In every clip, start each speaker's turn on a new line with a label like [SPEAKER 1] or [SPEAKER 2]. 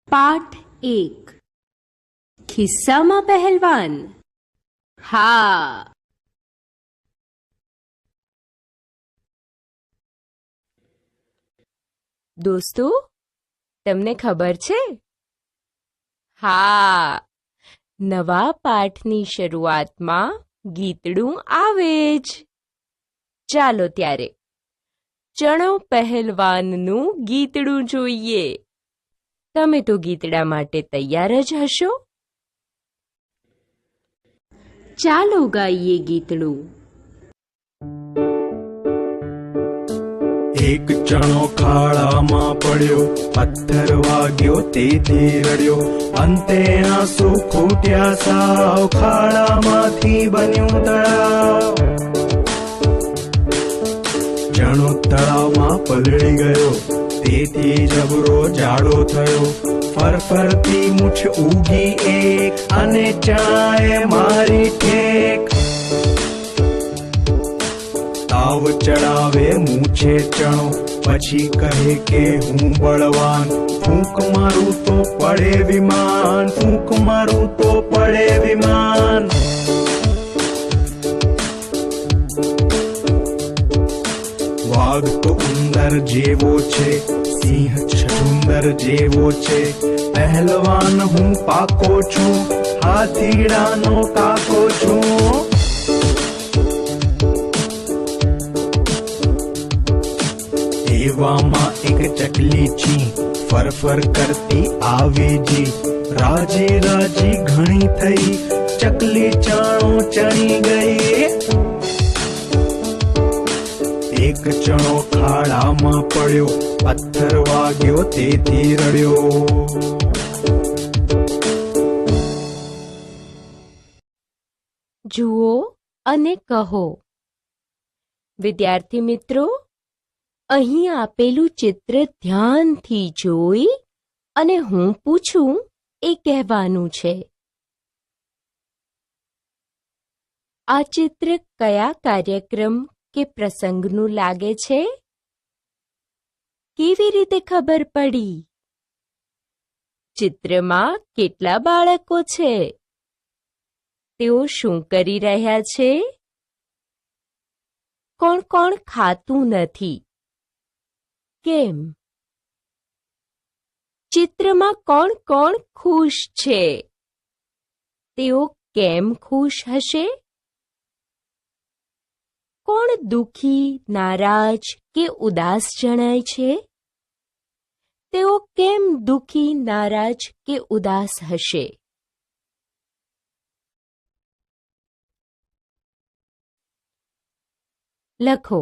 [SPEAKER 1] પાઠ 1 ખિસ્સામાં પહેલવાન. હા.
[SPEAKER 2] દોસ્તો, તમને ખબર છે? હા, નવા પાઠની શરૂઆતમાં ગીતડું આવે જ. ચાલો ત્યારે ચણો પહેલવાનનું ગીતડું જોઈએ. તમે તો ગીતડા માટે તૈયાર જ હશો.
[SPEAKER 1] ચાલો ગાઈએ ગીતડું.
[SPEAKER 3] એક ચણો ખાડામાં પડ્યો, પથ્થર વાગ્યો તેથી રડ્યો. અંતે આંસુ ખૂટ્યા સાવ, ખાડામાંથી બન્યું તળાવ. ચણો તળાવમાં પલળી ગયો, તેથી જબરો જાડો થયો. ફરફરતી મૂછ ઉગી એક, અને ચણાએ મારી ઠેક. તાવ ચડાવે મૂછે ચણો, પછી કહે કે હું બળવાન. ફૂંક મારું તો પડે વિમાન, ફૂંક મારું તો પડે વિમાન. વાઘ તો ઉંદર જેવો છે, સિંહ છછુંદર જેવો છે. પહેલવાન હું પાકો છું, હાથીડાનો કાકો છું. એવામાં એક ચકલી છી, ફરફર કરતી આવે જી. રાજી રાજી ઘણી થઈ, ચકલી ચાણો ચણી ગઈ. એક ચણો ખાડામાં પડ્યો, પથ્થર વાગ્યો તેથી રડ્યો.
[SPEAKER 2] જુઓ અને કહો. વિદ્યાર્થી મિત્રો, અહીં આપેલું ચિત્ર ધ્યાનથી જોઈ અને હું પૂછું એ કહેવાનું છે. આ ચિત્ર કયા કાર્યક્રમ કે પ્રસંગનું લાગે છે? કેવી રીતે ખબર પડી? ચિત્રમાં કેટલા બાળકો છે? તેઓ શું કરી રહ્યા છે? કોણ કોણ ખાતું નથી? કેમ? ચિત્રમાં કોણ કોણ ખુશ છે? તેઓ કેમ ખુશ હશે? કોણ દુઃખી, નારાજ કે ઉદાસ જણાય છે? તેઓ કેમ દુઃખી, નારાજ કે ઉદાસ હશે? લખો.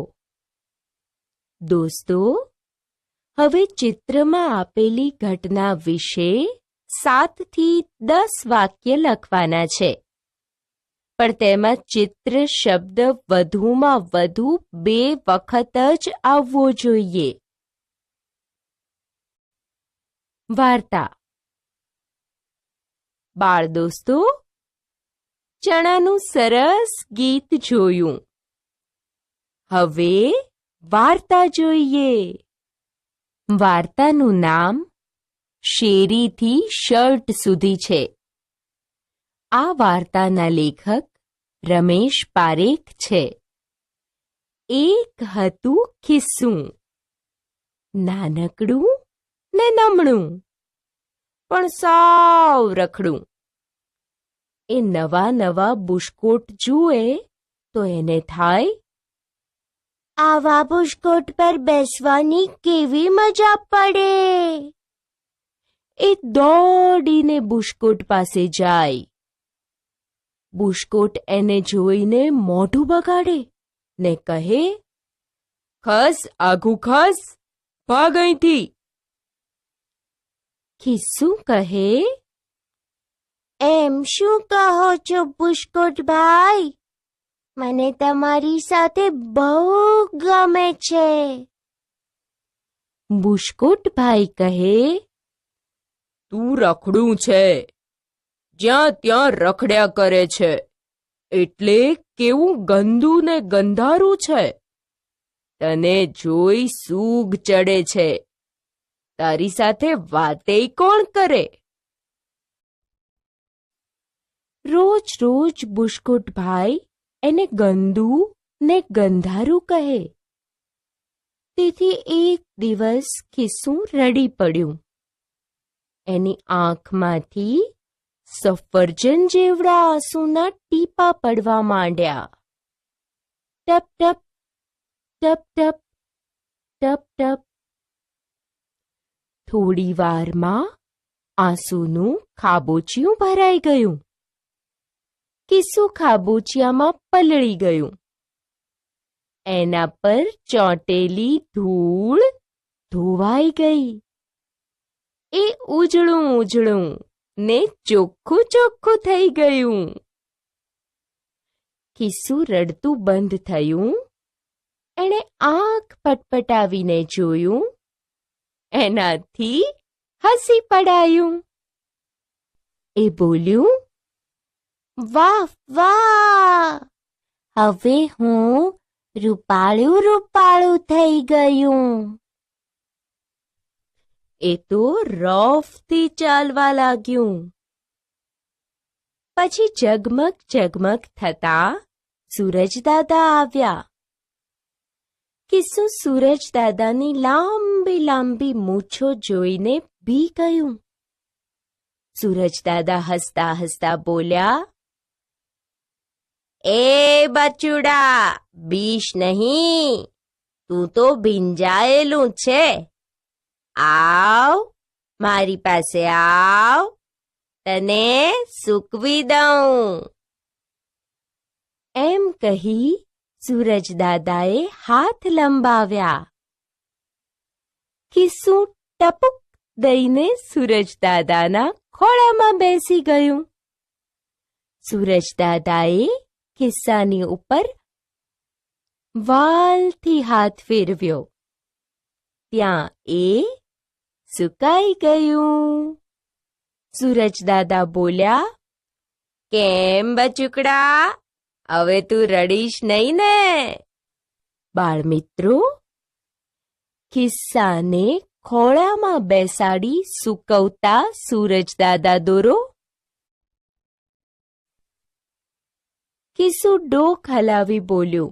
[SPEAKER 2] દોસ્તો, હવે ચિત્રમાં આપેલી ઘટના વિશે 7 થી 10 વાક્ય લખવાના છે. પણ તેમાં ચિત્ર શબ્દ વધુમાં વધુ 2 વખત જ આવવો જોઈએ. વાર્તા. બાળ દોસ્તો, ચણાનું સરસ ગીત જોયું. હવે વાર્તા જોઈએ. વાર્તાનું નામ શેરીથી શર્ટ સુધી છે. આ વાર્તાના લેખક રમેશ પારેખ છે. એક હતું ખિસ્સું, નાનકડું ને નમણું, પણ સાવ રખડું. એ નવા નવા બુશકોટ જુએ તો એને થાય, આવા બુશકોટ પર બેસવાની કેવી મજા પડે. એ દોડીને બુશકોટ પાસે જાય. બુશકોટ એને જોઈને મોઢું બગાડે ને કહે, ખસ આઘું ખસ, ભાગ અહીંથી. ખિસ્સું કહે, એમ શું કહો છો બુશકોટ ભાઈ? મને તમારી સાથે બહુ ગમે છે. બુશકોટ ભાઈ કહે, તું રખડું છે, જ્યાં ત્યાં રખડ્યા કરે છે, એટલે કેવું ગંદુ ને ગંધારું છે. તને જોઈ સૂગ ચડે છે. તારી સાથે વાતેય કોણ કરે? રોજ રોજ બુસ્કુટભાઈ એને ગંદુ ને ગંધારું કહે. તેથી એક દિવસ ખિસ્સું રડી પડ્યું. એની આંખમાંથી સફરજન જેવડા આંસુના ટીપા પડવા માંડ્યા. ટપ ટપ ટપ ટપ ટપ ટપ. થોડી વારમાં આંસુનું ખાબોચિયું ભરાઈ ગયું. ખિસ્સું ખાબોચિયામાં પલળી ગયું. એના પર ચોંટેલી ધૂળ ધોવાઈ ગઈ. એ ઉજળું ઉજળું ને ચોખ્ખું ચોખ્ખું થઈ ગયું. ખિસ્સું રડતું બંધ થયું. એણે આંખ પટપટાવીને જોયું. એનાથી હસી પડાયું. એ બોલ્યું, વાહ વાહ, હવે હું રૂપાળું રૂપાળું થઈ ગયું. એ તો રોફથી ચાલવા લાગ્યું. પછી ઝગમગ ઝગમગ થતા સૂરજદાદા આવ્યા. ખિસ્સું સૂરજદાદાની લાંબી લાંબી મૂછો જોઈને બી ગયું. સૂરજદાદા હસતા હસતા બોલ્યા, એ બચુડા, બીશ નહીં, તું તો ભીંજાયેલું છે. આવ, મારી પાસે આવ, તને સૂકવી દઉં. એમ કહી સૂરજદાદાએ હાથ લંબાવ્યા. ખિસ્સું ટપુક દઈને સૂરજદાદાના ખોળામાં બેસી ગયું. સૂરજદાદાએ ખિસ્સાની ઉપર વાલથી હાથ ફેરવ્યો. ત્યાં એ સુકાઈ ગયું. સૂરજદાદા બોલ્યા, કેમ બચુકડા, હવે તું રડીશ નહીં ને? બાળમિત્રો, ખિસ્સાને ખોળામાં બેસાડી સૂકવતા સૂરજદાદા દોરો. ખિસ્સું ડોક હલાવી બોલ્યું,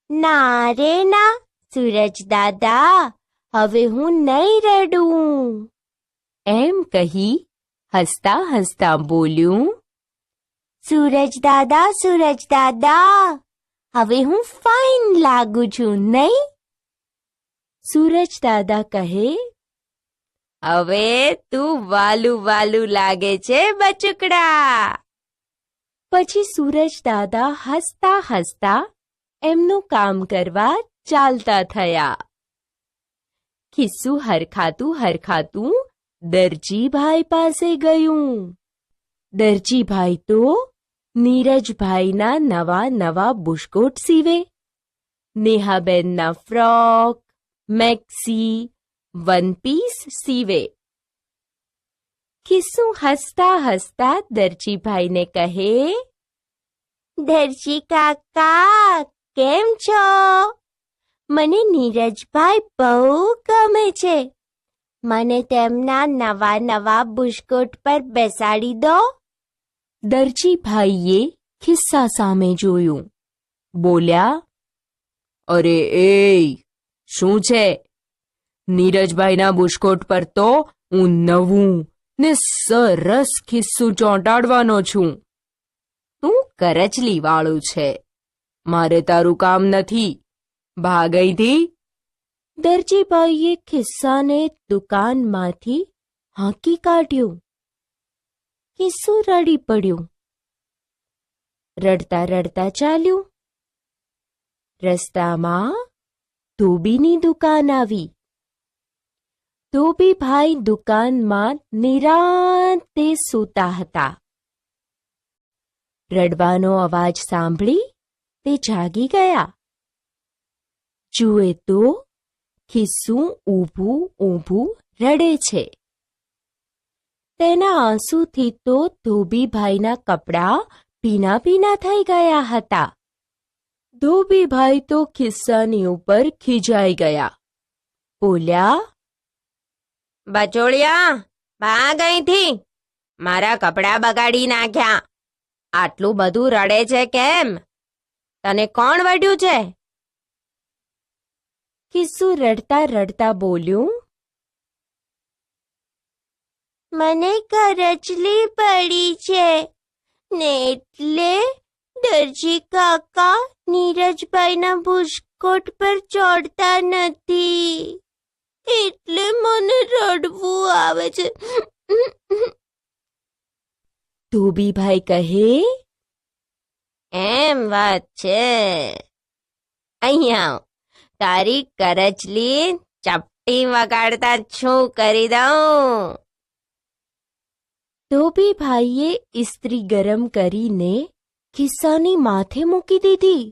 [SPEAKER 2] ના રે ના સૂરજદાદા, હવે હું નહીં રડું. એમ કહી હસતા હસતા બોલ્યું, સૂરજદાદા સૂરજદાદા, હવે હું ફાઇન લાગુ છું નહીં? સૂરજદાદા કહે, હવે તું વાલું વાલું લાગે છે બચુકડા. પછી સૂરજદાદા હસતા હસતા એમનું કામ કરવા ચાલતા થયા. ખિસ્સું હરખાતું હરખાતું દરજીભાઈ પાસે ગયું. દરજીભાઈ તો નીરજભાઈના નવા નવા બુસ્કોટ સીવે, નેહાબેનના ફ્રોક, મેક્સી, વન પીસ સીવે. ખિસ્સું હસતા હસતા દરજીભાઈને કહે, દરજી કાકા કેમ છો? મને નીરજભાઈ બહુ ગમે છે. મને તેમના નવા નવા બુસ્કોટ પર બેસાડી દો. દરજીભાઈએ ખિસ્સા સામે જોયું. બોલ્યા, અરે એ શું છે? નીરજભાઈના બુસ્કોટ પર તો હું નવું ને સરસ ખિસ્સું ચોંટાડવાનો છું. તું કરચલી વાળું છે, મારે તારું કામ નથી. ભાગ અહીંથી. દરજીભાઈએ ખિસ્સાને દુકાનમાંથી હાંકી કાઢ્યું. ખિસ્સું રડી પડ્યું. રડતા રડતા ચાલ્યું. રસ્તામાં ધોબીની દુકાન આવી. ધોબીભાઈ દુકાનમાં નિરાંતે સૂતા હતા. રડવાનો અવાજ સાંભળી તે જાગી ગયા. જુએ તો ખિસ્સું ઊભું ઊભું રડે છે. તેના આંસુથી તો ધોબીભાઈના કપડાં ભીના ભીના થઈ ગયા હતા. ધોબીભાઈ તો ખિસ્સાની ઉપર ખીજાઈ ગયા. બોલ્યા, બચોળિયા, ભાગ અહીંથી. મારા કપડાં બગાડી નાખ્યા. આટલું બધું રડે છે કેમ? તને કોણ વઢ્યું છે? કિસ્સુ રડતા રડતા બોલ્યું, મને કરચલી પડી છે ને એટલે દરજી કાકા નીરજભાઈના બુસ્કોટ પર ચોડતા નથી, એટલે મને રડવું આવે છે. ધોબીભાઈ કહે, એમ વાત છે. અહીંયા તારી કરચલી ચપટી વગાડતા શું કરી દઉં? ધોબીભાઈએ ઇસ્ત્રી ગરમ કરીને ખિસ્સાની માથે મૂકી દીધી.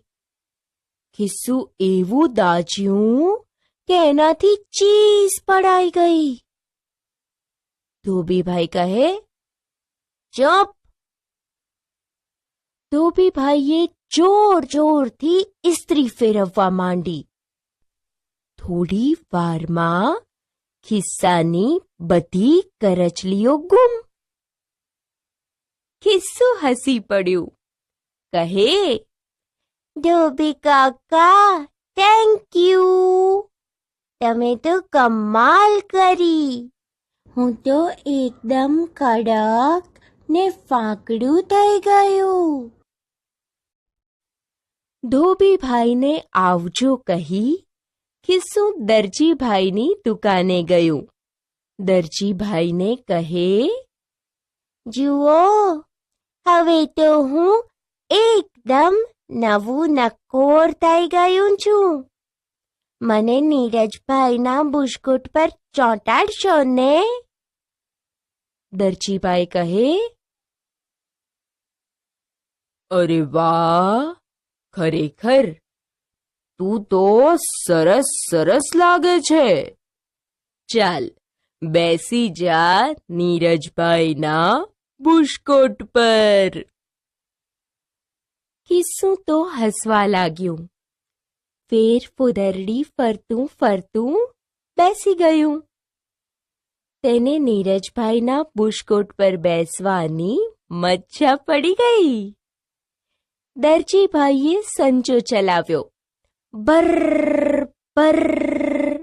[SPEAKER 2] ખિસ્સુ એવું દાઝ્યું કે એનાથી ચીસ પડાઈ ગઈ. ધોબીભાઈ કહે, ચૂપ. ધોબીભાઈએ જોર જોરથી ઇસ્ત્રી ફેરવવા માંડી. થોડી વારમાં ખિસ્સાની બધી કરચલીઓ ગુમ. ખિસ્સુ હસી પડ્યું. કહે, ધોબી કાકા, થેન્ક યુ. તમે તો કમાલ કરી. હું તો એકદમ કડક ને ફાંકડું થઈ ગયું. ધોબીભાઈને આવજો કહી ખિસ્સુ દરજીભાઈની દુકાને ગયું. દરજીભાઈને કહે, જુઓ, હવે તો હું એકદમ નવું નક્કોર થઈ ગયું છું. મને નીરજભાઈના બુસ્કોટ પર ચોંટાડશો ને? દરજીભાઈ કહે, અરે વાહ, ખરેખર તું તો સરસ સરસ લાગે છે. ચાલ બેસી જા નીરજભાઈના બુસ્કોટ પર. કિસ્સુ તો હસવા લાગ્યું. ફેર ફુદરડી ફરતું ફરતું બેસી ગયું. તેને નીરજભાઈના બુસ્કોટ પર બેસવાની મજા પડી ગઈ. દરજીભાઈએ સંચો ચલાવ્યો. બર્ર બર્ર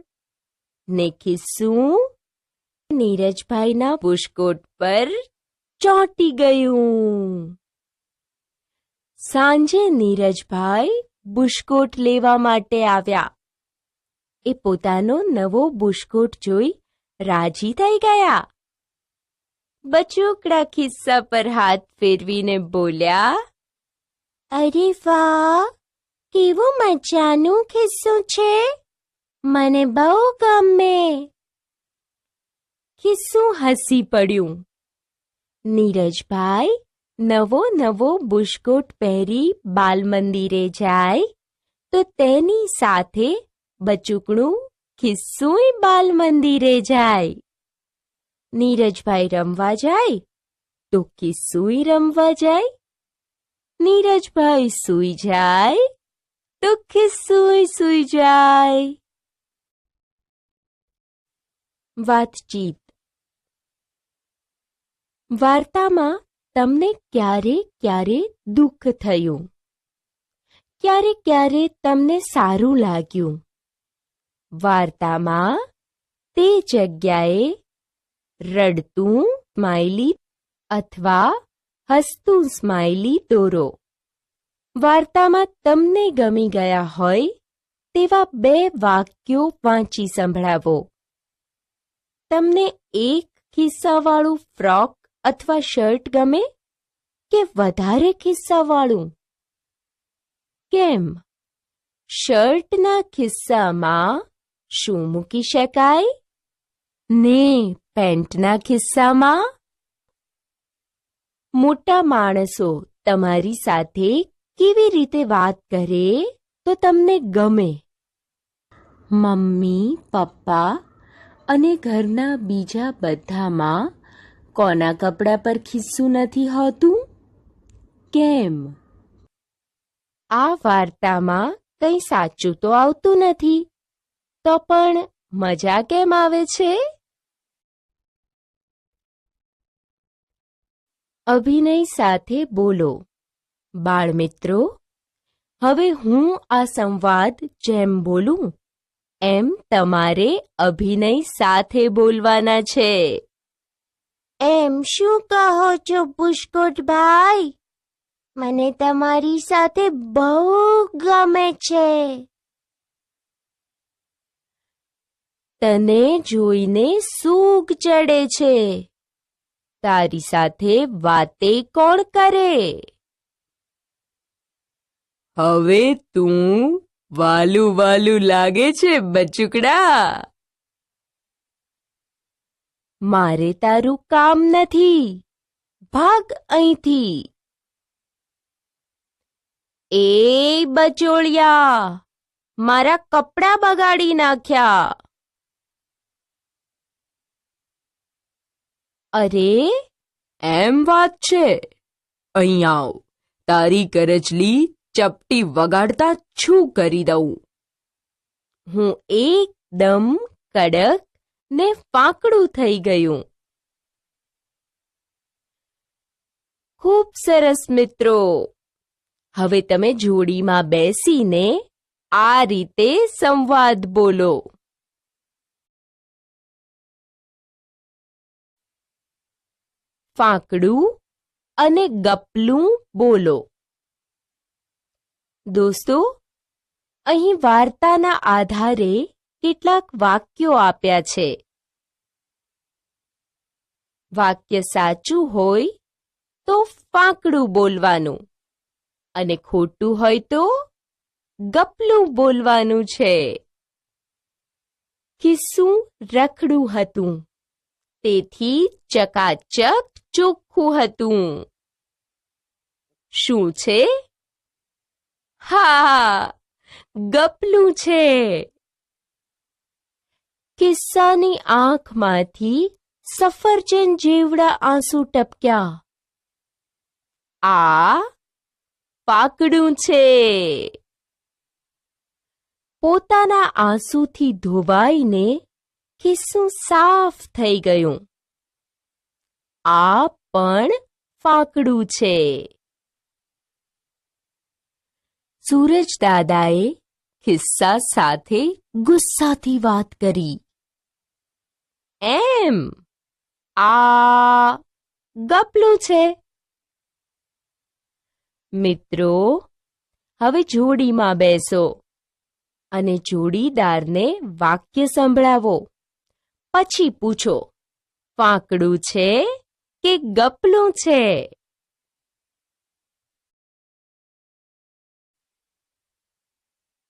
[SPEAKER 2] ને ખિસ્સુ નીરજભાઈના બુસ્કોટ પર ચોંટી ગયું. સાંજે નીરજભાઈ બુસ્કોટ લેવા માટે આવ્યા. એ પોતાનો નવો બુસ્કોટ જોઈ રાજી થઈ ગયા. બચોકડા ખિસ્સા પર હાથ ફેરવીને બોલ્યા, અરે વાહ, કેવું મજાનું ખિસ્સું છે. મને બહુ ગમે. ખિસ્સુ હસી પડ્યું. નીરજભાઈ નવો નવો બુસ્કોટ પહેરી બાલ મંદિરે જાય તો તેની સાથે બચુકડું ખિસ્સુય બાલ મંદિરે જાય. નીરજભાઈ રમવા જાય તો ખિસ્સુય રમવા જાય. નીરજભાઈ સૂઈ જાય તો ખિસ્સુય સૂઈ જાય. વાતચીત. વાર્તામાં તમને ક્યારે દુઃખ થયું, ક્યારે તમને સારું લાગ્યું. વાર્તામાં તે જગ્યાએ રડતું સ્માઈલી અથવા હસતું સ્માઈલી દોરો. વાર્તામાં તમને ગમી ગયા હોય તેવા 2 વાક્યો વાંચી સંભળાવો. તમને એક ખિસ્સાવાળું ફ્રોક અથવા શર્ટ ગમે કે વધારે ખિસ્સાવાળું? કેમ? શર્ટના ખિસ્સામાં શું મૂકી શકાય ને પેન્ટના ખિસ્સામાં? મોટા માણસો તમારી સાથે કેવી રીતે વાત કરે તો તમને ગમે? મમ્મી, પપ્પા અને ઘરના બીજા બધામાં કોના કપડા પર ખિસ્સું નથી હોતું? કેમ? આ વાર્તામાં કંઈ સાચું તો આવતું નથી, તો પણ મજા કેમ આવે છે? અભિનય સાથે બોલો. બાળમિત્રો, હવે હું આ સંવાદ જેમ બોલું એમ તમારે અભિનય સાથે બોલવાના છે. એમ શું કહો છો પુષ્કોટભાઈ? મને તમારી સાથે બહુ ગમે છે. તને જોઈને સૂગ ચડે છે. તારી સાથે વાતે કોણ કરે? હવે તું વાલું વાલું લાગે છે બચુકડા. મારે તારું કામ નથી. ભાગ અહીંથી. એ બચોળિયા, મારા કપડાં બગાડી નાખ્યા. અરે, એમ વાત છે? અહીં આવ. તારી કરચલી ચપટી વગાડતા છું કરી દઉં. હું એકદમ કડક ને ફાંકડું થઈ ગયું. ખૂબ સરસ મિત્રો. હવે તમે જોડીમાં બેસીને આ રીતે સંવાદ બોલો. ફાંકડું અને ગપલું બોલો. દોસ્તો, અહીં વાર્તાના આધારે કેટલાક વાક્યો આપ્યા છે. વાક્ય સાચું હોય તો ફાંકડું બોલવાનું અને ખોટું હોય તો ગપલું બોલવાનું છે. ખિસ્સું રખડું હતું, તેથી ચકાચક ચોખ્ખું હતું. શું છે? હા, ગપલું છે. કિસ્સાની આંખમાંથી સફરજન જેવડા આંસુ ટપક્યા. આ ફાંકડું છે. પોતાના આંસુથી ધોવાઈને ખિસ્સું સાફ થઈ ગયું. આ પણ ફાંકડું છે. સૂરજ દાદાએ ખિસ્સા સાથે ગુસ્સાથી વાત કરી. એમ, આ ગપલું છે. મિત્રો, હવે જોડીમાં બેસો અને જોડીદારને વાક્ય સંભળાવો. પછી પૂછો, ફાંકડું છે કે ગપલું છે?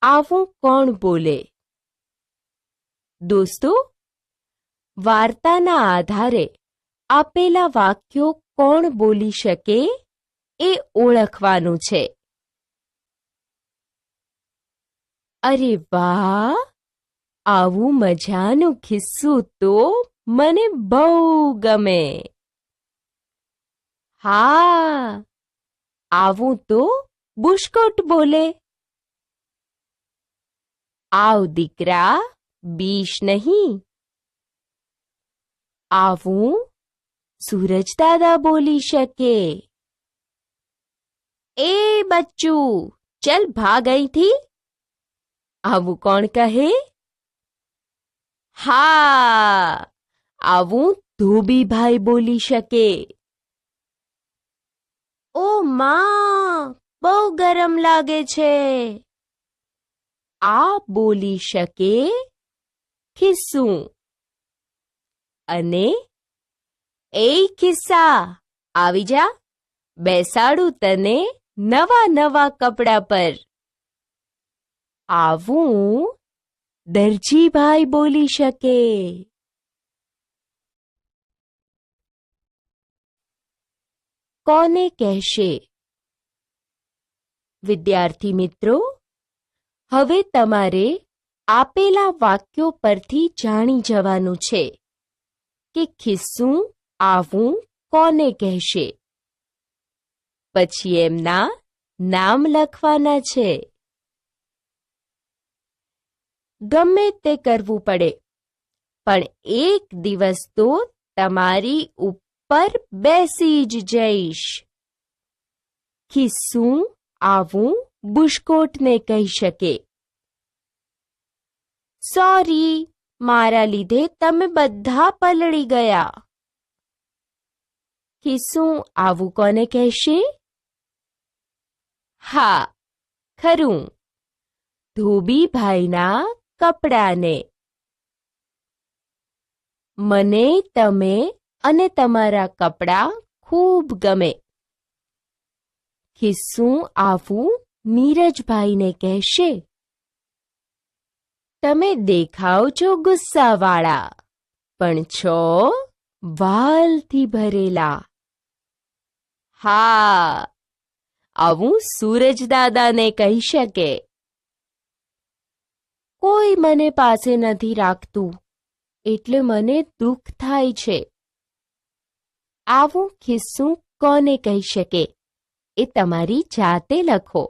[SPEAKER 2] આવું કોણ બોલે? દોસ્તો, વાર્તાના આધારે આપેલા વાક્યો કોણ બોલી શકે એ ઓળખવાનું છે. અરે વાહ! આવું મજાનું ખિસ્સું તો મને બહુ ગમે. હા, આવું તો બુશ્કોટ બોલે. આવ દીકરા, બીશ નહીં. આવું સૂરજ દાદા બોલી શકે. એ બચ્ચું, ચલ ભાગ અહીંથી. આવું કોણ કહે? હા, આવું ધોબીભાઈ બોલી શકે. ઓ માં, બહુ ગરમ લાગે છે. આ બોલી શકે ખિસ્સું. અને એ ખિસ્સા, આવી જા, બેસાડું તને નવા નવા કપડા પર. આવું દરજીભાઈ બોલી શકે. કોને કહેશે? વિદ્યાર્થી મિત્રો, હવે તમારે આપેલા વાક્યો પરથી જાણી જવાનું છે કે ખિસ્સું આવું કોને કહેશે. પછી એમના નામ લખવાના છે. ગમે તે કરવું પડે, પણ એક દિવસ તો તમારી પર બેસી જ જઈશ. ખિસ્સું આવું બુશકોટને કહી શકે. સોરી, મારા લીધે તમે બધા પલળી ગયા. ખિસ્સું આવું કોને કહેશે? હા, ખરું, ધોબીભાઈના કપડાને. મને તમે અને તમારા કપડાં ખૂબ ગમે. ખિસ્સું આવું નીરજભાઈને કહેશે. તમે દેખાવ છો ગુસ્સાવાળા, પણ છો વાલથી ભરેલા. હા, આવું સૂરજદાદાને કહી શકે. કોઈ મને પાસે નથી રાખતું, એટલે મને દુઃખ થાય છે. આવું ખિસ્સું કોને કહી શકે એ તમારી જાતે લખો.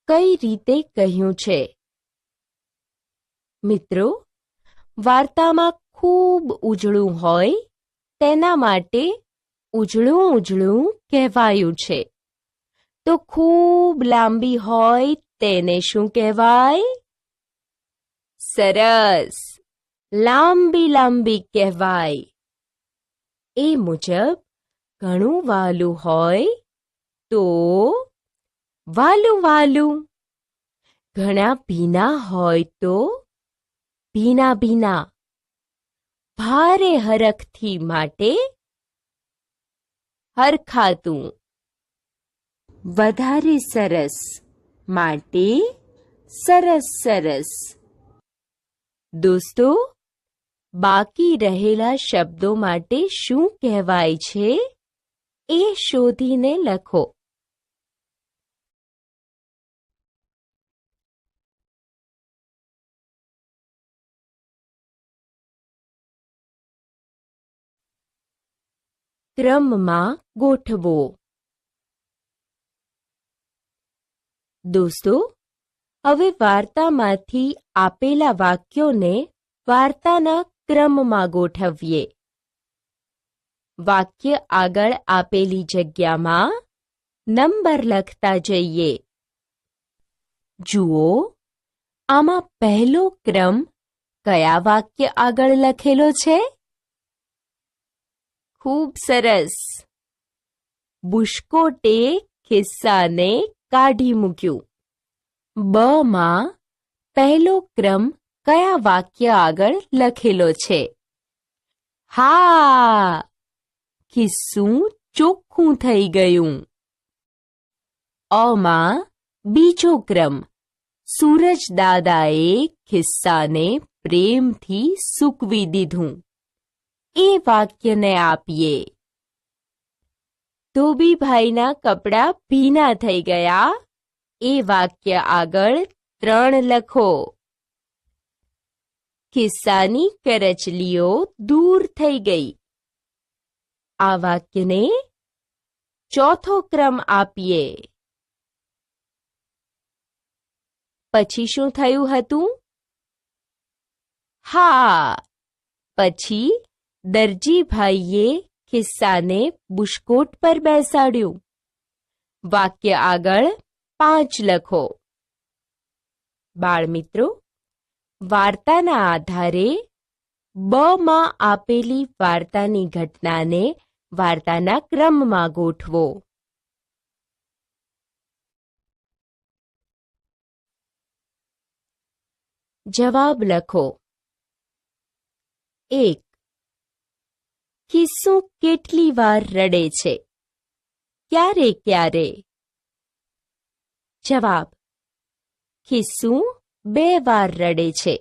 [SPEAKER 2] કઈ રીતે કહ્યું છે? મિત્રો, વાર્તામાં ખૂબ ઉજળું હોય તેના માટે ઉજળું ઉજળું કહેવાયું છે. તો ખૂબ લાંબી હોય તેને શું કહેવાય? સરસ, લાંબી લાંબી કહેવાય. એ મુજબ ઘણું વાલું હોય તો વાલું વાલું. ઘણા ભીના હોય તો ભીના ભીના. ભારે હરખથી માટે હરખાતું.
[SPEAKER 1] વધારે સરસ માટે સરસ સરસ.
[SPEAKER 2] દોસ્તો, બાકી રહેલા શબ્દો માટે શું કહેવાય છે એ શોધીને લખો. ક્રમમાં ગોઠવો. દોસ્તો, હવે વાર્તામાંથી આપેલા વાક્યોને વાર્તાના ક્રમમાં ગોઠવીએ. વાક્ય આગળ આપેલી જગ્યામાં નંબર લખતા જઈએ. જુઓ, આમાં પહેલો ક્રમ કયા વાક્ય આગળ લખેલો છે? ખૂબ સરસ. બુશકોટે ખિસ્સાને કાઢી મૂક્યું. બ માં પહેલો ક્રમ કયા વાક્ય આગળ લખેલો છે? હા, ખિસ્સું ચોખ્ખું થઈ ગયું. અ માં બીજો ક્રમ સૂરજદાદાએ ખિસ્સાને પ્રેમથી સૂકવી દીધું. એ વાક્યને આપીએ. ધોબીભાઈના કપડાં ભીના થઈ ગયા. એ વાક્ય આગળ 3 લખો. ખિસ્સાની કરચલીઓ દૂર થઈ ગઈ. આ વાક્યને ચોથો ક્રમ આપીએ. પછી શું થયું હતું? હા, પછી દરજીભાઈએ ખિસ્સાને બુશકોટ પર બેસાડ્યું. વાક્ય આગળ 5 લખો. બાળમિત્રો, વાર્તાના આધારે બ માં આપેલી વાર્તાની ઘટનાને વાર્તાના ક્રમમાં ગોઠવો. જવાબ લખો. 1. ખિસ્સું કેટલી વાર રડે છે? ક્યારે ક્યારે? જવાબ. ખિસ્સું 2 વાર રડે છે.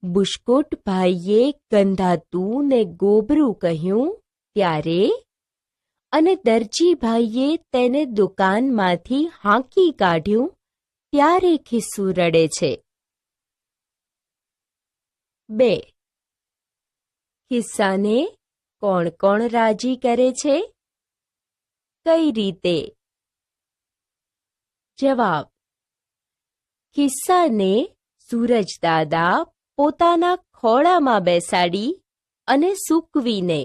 [SPEAKER 2] બુશકોટ ભાઈએ ગંધાતું ને ગોબરું કહ્યું ત્યારે અને દરજીભાઈએ તેને દુકાનમાંથી હાંકી કાઢ્યું ત્યારે ખિસ્સું રડે છે. 2. ખિસ્સાને કોણ કોણ રાજી કરે છે? કઈ રીતે? જવાબ. ખિસ્સાને સૂરજદાદા પોતાના ખોળામાં બેસાડી અને સૂકવીને.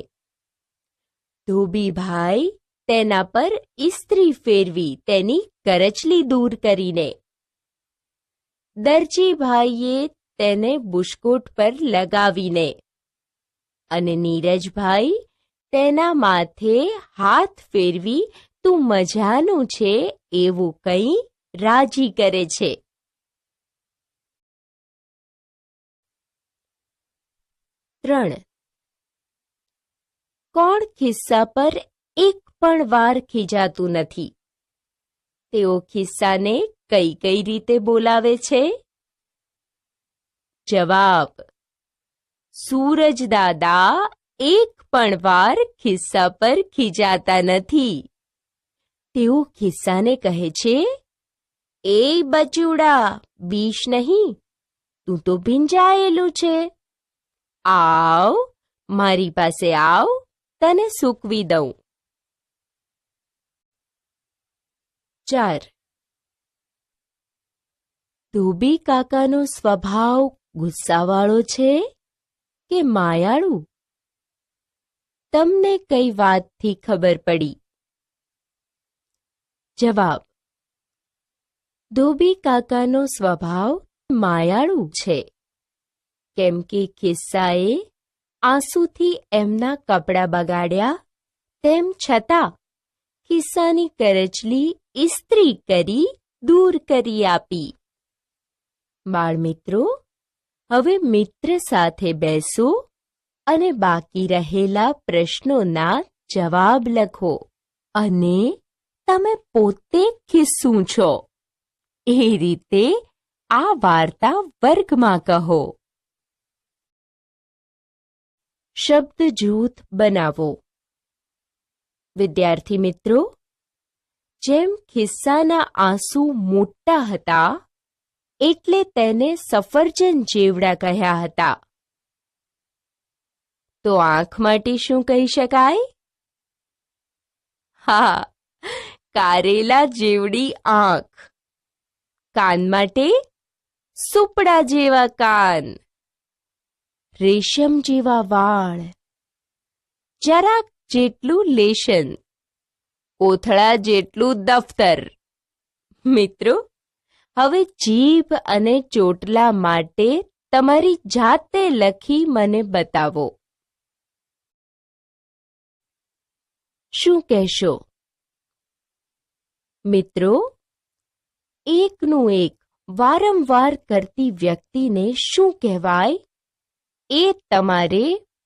[SPEAKER 2] ધોબીભાઈ તેના પર ઇસ્ત્રી ફેરવી તેની કરચલી દૂર કરીને. દરજીભાઈએ તેને બુશકોટ પર લગાવીને અને નીરજભાઈ તેના માથે હાથ ફેરવી તું મજાનું છે એવું કંઈ રાજી કરે છે. 3. કોણ ખિસ્સા પર એક પણ વાર ખીજાતું નથી? તેઓ ખિસ્સાને કઈ કઈ રીતે બોલાવે છે? જવાબ: સૂરજ દાદા એક પણ વાર ખિસ્સા પર ખીજાતા નથી. તેઓ ખિસ્સાને કહે છે, એ બચુડા, બીશ નહીં, તું તો ભીંજાયેલું છે. આવ, મારી પાસે આવ, તને સૂકવી દઉં. 4. ધોબી કાકાનો સ્વભાવ ગુસ્સાવાળો છે કે માયાળું? તમને કઈ વાતથી ખબર પડી? જવાબ: ધોબી કાકાનો સ્વભાવ માયાળું છે, કેમ કે ખિસ્સાએ આંસુથી એમના કપડાં બગાડ્યા, તેમ છતાં ખિસ્સાની કરચલી ઇસ્ત્રી કરી દૂર કરી આપી. બાળમિત્રો, હવે મિત્ર સાથે બેસો અને બાકી રહેલા પ્રશ્નોના જવાબ લખો અને તમે પોતે ખિસ્સું છો એ રીતે આ વાર્તા વર્ગમાં કહો. શબ્દ જૂથ બનાવો. વિદ્યાર્થી મિત્રો, જેમ ખિસ્સાના આંસુ મોટા હતા એટલે તેને સફરજન જેવડા કહ્યા હતા. તો આંખ માટે શું કહી શકાય? હા, કારેલા જેવડી આંખ. કાન માટે સુપડા જેવા કાન. રેશમ જેવા વાળ. જરાક જેટલું લેશન. કોથળા જેટલું દફતર. મિત્રો, હવે જીભ અને ચોટલા માટે તમારી જાતે લખી મને બતાવો. શું કહેશો? મિત્રો, એકનું એક વારંવાર કરતી વ્યક્તિને શું કહેવાય એ તમારે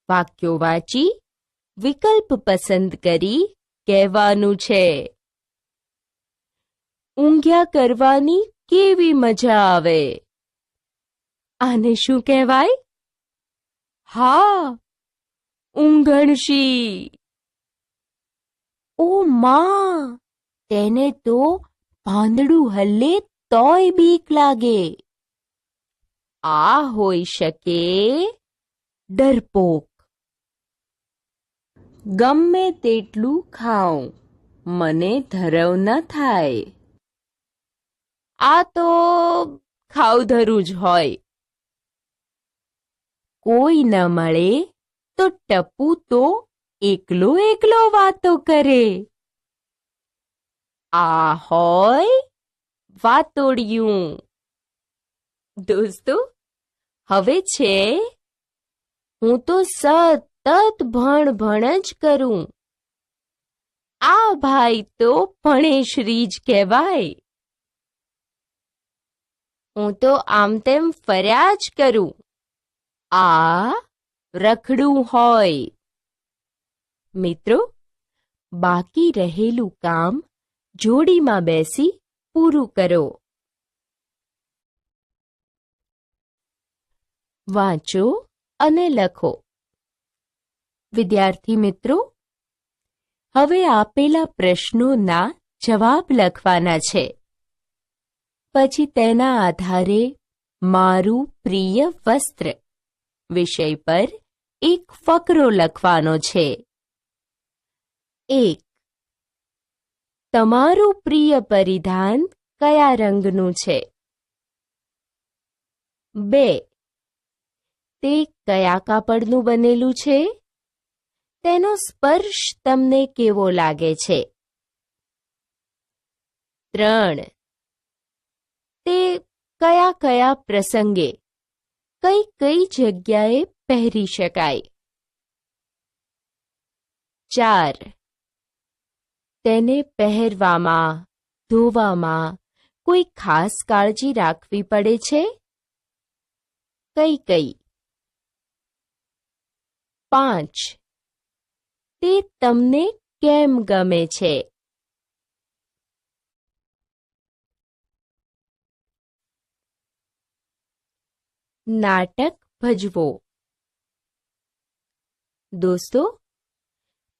[SPEAKER 2] વાક્યો વાંચી વિકલ્પ પસંદ કરી કહેવાનું છે. ઊંઘ્યા કરવાની કેવી મજા આવે. આને શું કહેવાય? હા, ઊંઘણશી. ઓ માં, તેને તો પાંદડું હલે તોય બીક લાગે. આ હોઈ શકે ડરપોક. ગમે તેટલું ખાઉં, મને ધરવ ન થાય. આ તો ખાવધરું જ હોય. કોઈ ન મળે તો ટપુ તો એકલો એકલો વાતો કરે. આ હોય વાતોડિયું. દોસ્તો, હવે છે હું તો સતત ભણ જ કરું. આ ભાઈ તો ભણેશ્રી જ કહેવાય. હું તો આમ તેમ ફર્યા જ કરું. આ રખડું હોય. મિત્રો, બાકી રહેલું કામ જોડીમાં બેસી પૂરું કરો. વાંચો અને લખો. વિદ્યાર્થી મિત્રો, હવે આપેલા પ્રશ્નોના જવાબ લખવાના છે. પછી તેના આધારે મારું પ્રિય વસ્ત્ર વિષય પર એક ફકરો લખવાનો છે. 1. તમારું પ્રિય પરિધાન કયા રંગનું છે? 2. તે કયા કાપડનું બનેલું છે? તેનો સ્પર્શ તમને કેવો લાગે છે? 3. તે કયા કયા પ્રસંગે કઈ કઈ જગ્યાએ પહેરી શકાય? 4. તેને પહેરવામાં, ધોવામાં કોઈ ખાસ કાળજી રાખવી પડે છે? કઈ કઈ? 5. તે તમને કેમ ગમે છે? નાટક ભજવો. દોસ્તો,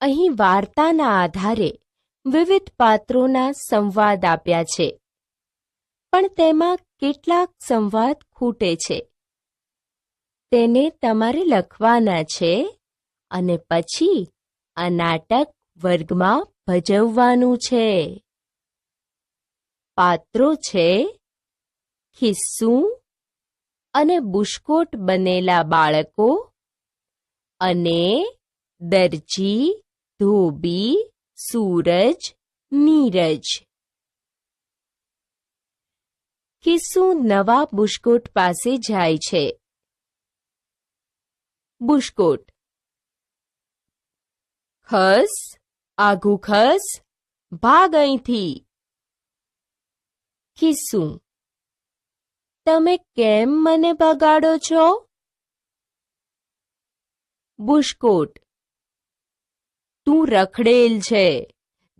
[SPEAKER 2] અહીં વાર્તાના આધારે વિવિધ પાત્રોના સંવાદ આપ્યા છે, પણ તેમાં કેટલાક સંવાદ ખૂટે છે. તેને તમારે લખવાના છે અને પછી આ નાટક વર્ગમાં ભજવવાનું છે. પાત્રો છે ખિસ્સું અને બુશકોટ બનેલા બાળકો અને દરજી, ધોબી, સૂરજ, નીરજ. ખિસ્સું નવા બુશકોટ પાસે જાય છે. બુશકોટ: ખસ, આઘું ખસ, ભાગ અહીંથી. ખિસ્સું: તમે કેમ મને ભગાડો છો? બુશકોટ: તું રખડેલ છે,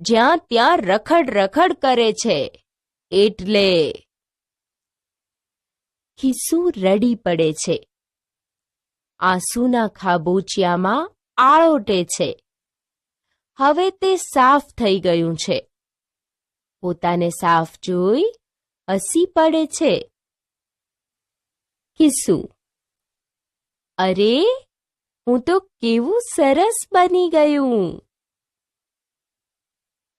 [SPEAKER 2] જ્યાં ત્યાં રખડ રખડ કરે છે એટલે. ખિસ્સું રડી પડે છે. આંસુના ખાબોચિયામાં આળોટે છે. હવે તે સાફ થઈ ગયું છે. પોતાને સાફ જોઈ હસી પડે છે. ખિસ્સું: અરે, હું તો કેવું સરસ બની ગયું.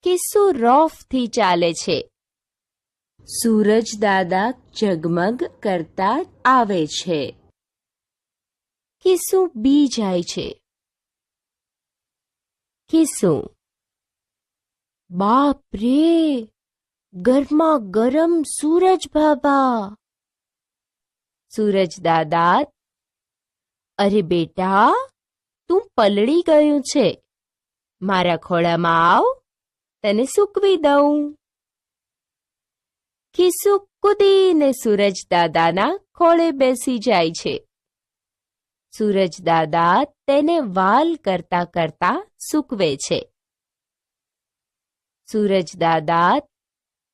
[SPEAKER 2] ખિસ્સું રોફથી ચાલે છે.
[SPEAKER 1] સૂરજ દાદા ઝગમગ કરતા આવે છે.
[SPEAKER 2] ખિસ્સું બી જાય છે. ખિસ્સું: બાપ રે, ગરમા ગરમ સૂરજ બાબા. સૂરજ દાદા: અરે બેટા, તું પલળી ગયું છે. મારા ખોળામાં આવ, તને સૂકવી દઉં. ખિસ્સું કૂદીને સૂરજ દાદાના ખોળે બેસી જાય છે. સૂરજ દાદા તેને વાલ કરતા કરતા સૂકવે છે. સૂરજ દાદા: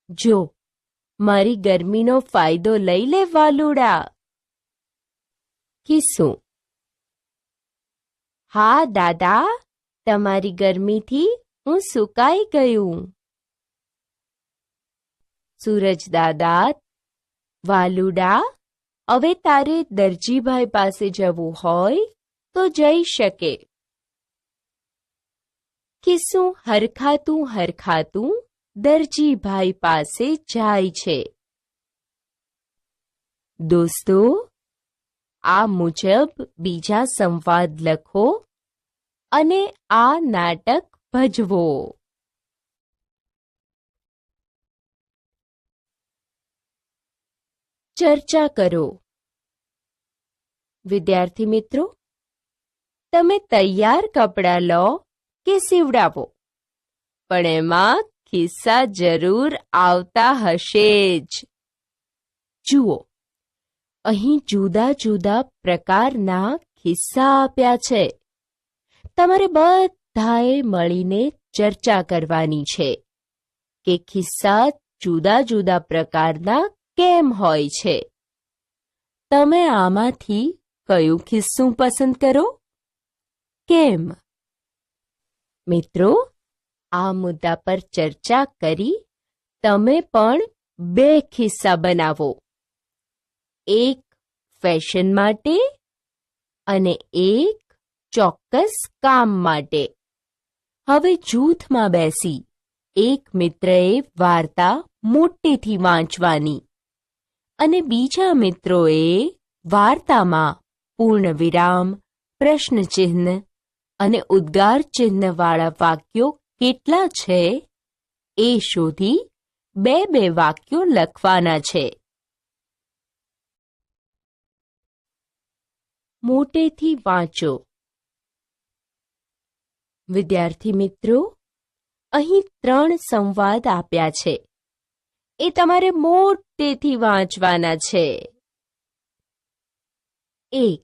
[SPEAKER 2] જો, મારી ગરમીનો ફાયદો લઈ લે વાલુડા. ખિસ્સું: હા દાદા, તમારી ગરમીથી હું સુકાઈ ગયું. સૂરજ દાદા: વાલુડા, હવે તારે દરજીભાઈ પાસે જવું હોય તો જઈ શકે. ખિસ્સું હરખાતું હરખાતું દરજીભાઈ પાસે જાય છે. દોસ્તો, આ મુજબ બીજા સંવાદ લખો અને આ નાટક ભજવો. ચર્ચા કરો. વિદ્યાર્થી મિત્રો, તમે તૈયાર કપડાં લો કે સીવડાવો, પણ એમાં ખિસ્સા જરૂર આવતા હશે જ. જુઓ, અહીં જુદા જુદા પ્રકારના ખિસ્સા આપ્યા છે. તમારે બધાએ મળીને ચર્ચા કરવાની છે કે ખિસ્સા જુદા જુદા પ્રકારના કેમ હોય છે. તમે આમાંથી કયું ખિસ્સું પસંદ કરો? કેમ? મિત્રો, આ મુદ્દા પર ચર્ચા કરી તમે પણ 2 ખિસ્સા બનાવો. એક ફેશન માટે અને એક ચોક્કસ કામ માટે. હવે જૂથમાં બેસી એક મિત્રએ વાર્તા મોટેથી વાંચવાની અને બીજા મિત્રોએ વાર્તામાં પૂર્ણ વિરામ, પ્રશ્ન ચિહ્ન અને ઉદ્ગાર ચિહ્નવાળા વાક્યો કેટલા છે એ શોધી બે વાક્યો લખવાના છે. મોટેથી વાંચો. વિદ્યાર્થી મિત્રો, અહીં 3 સંવાદ આપ્યા છે. એ તમારે મોટેથી વાંચવાના છે. 1.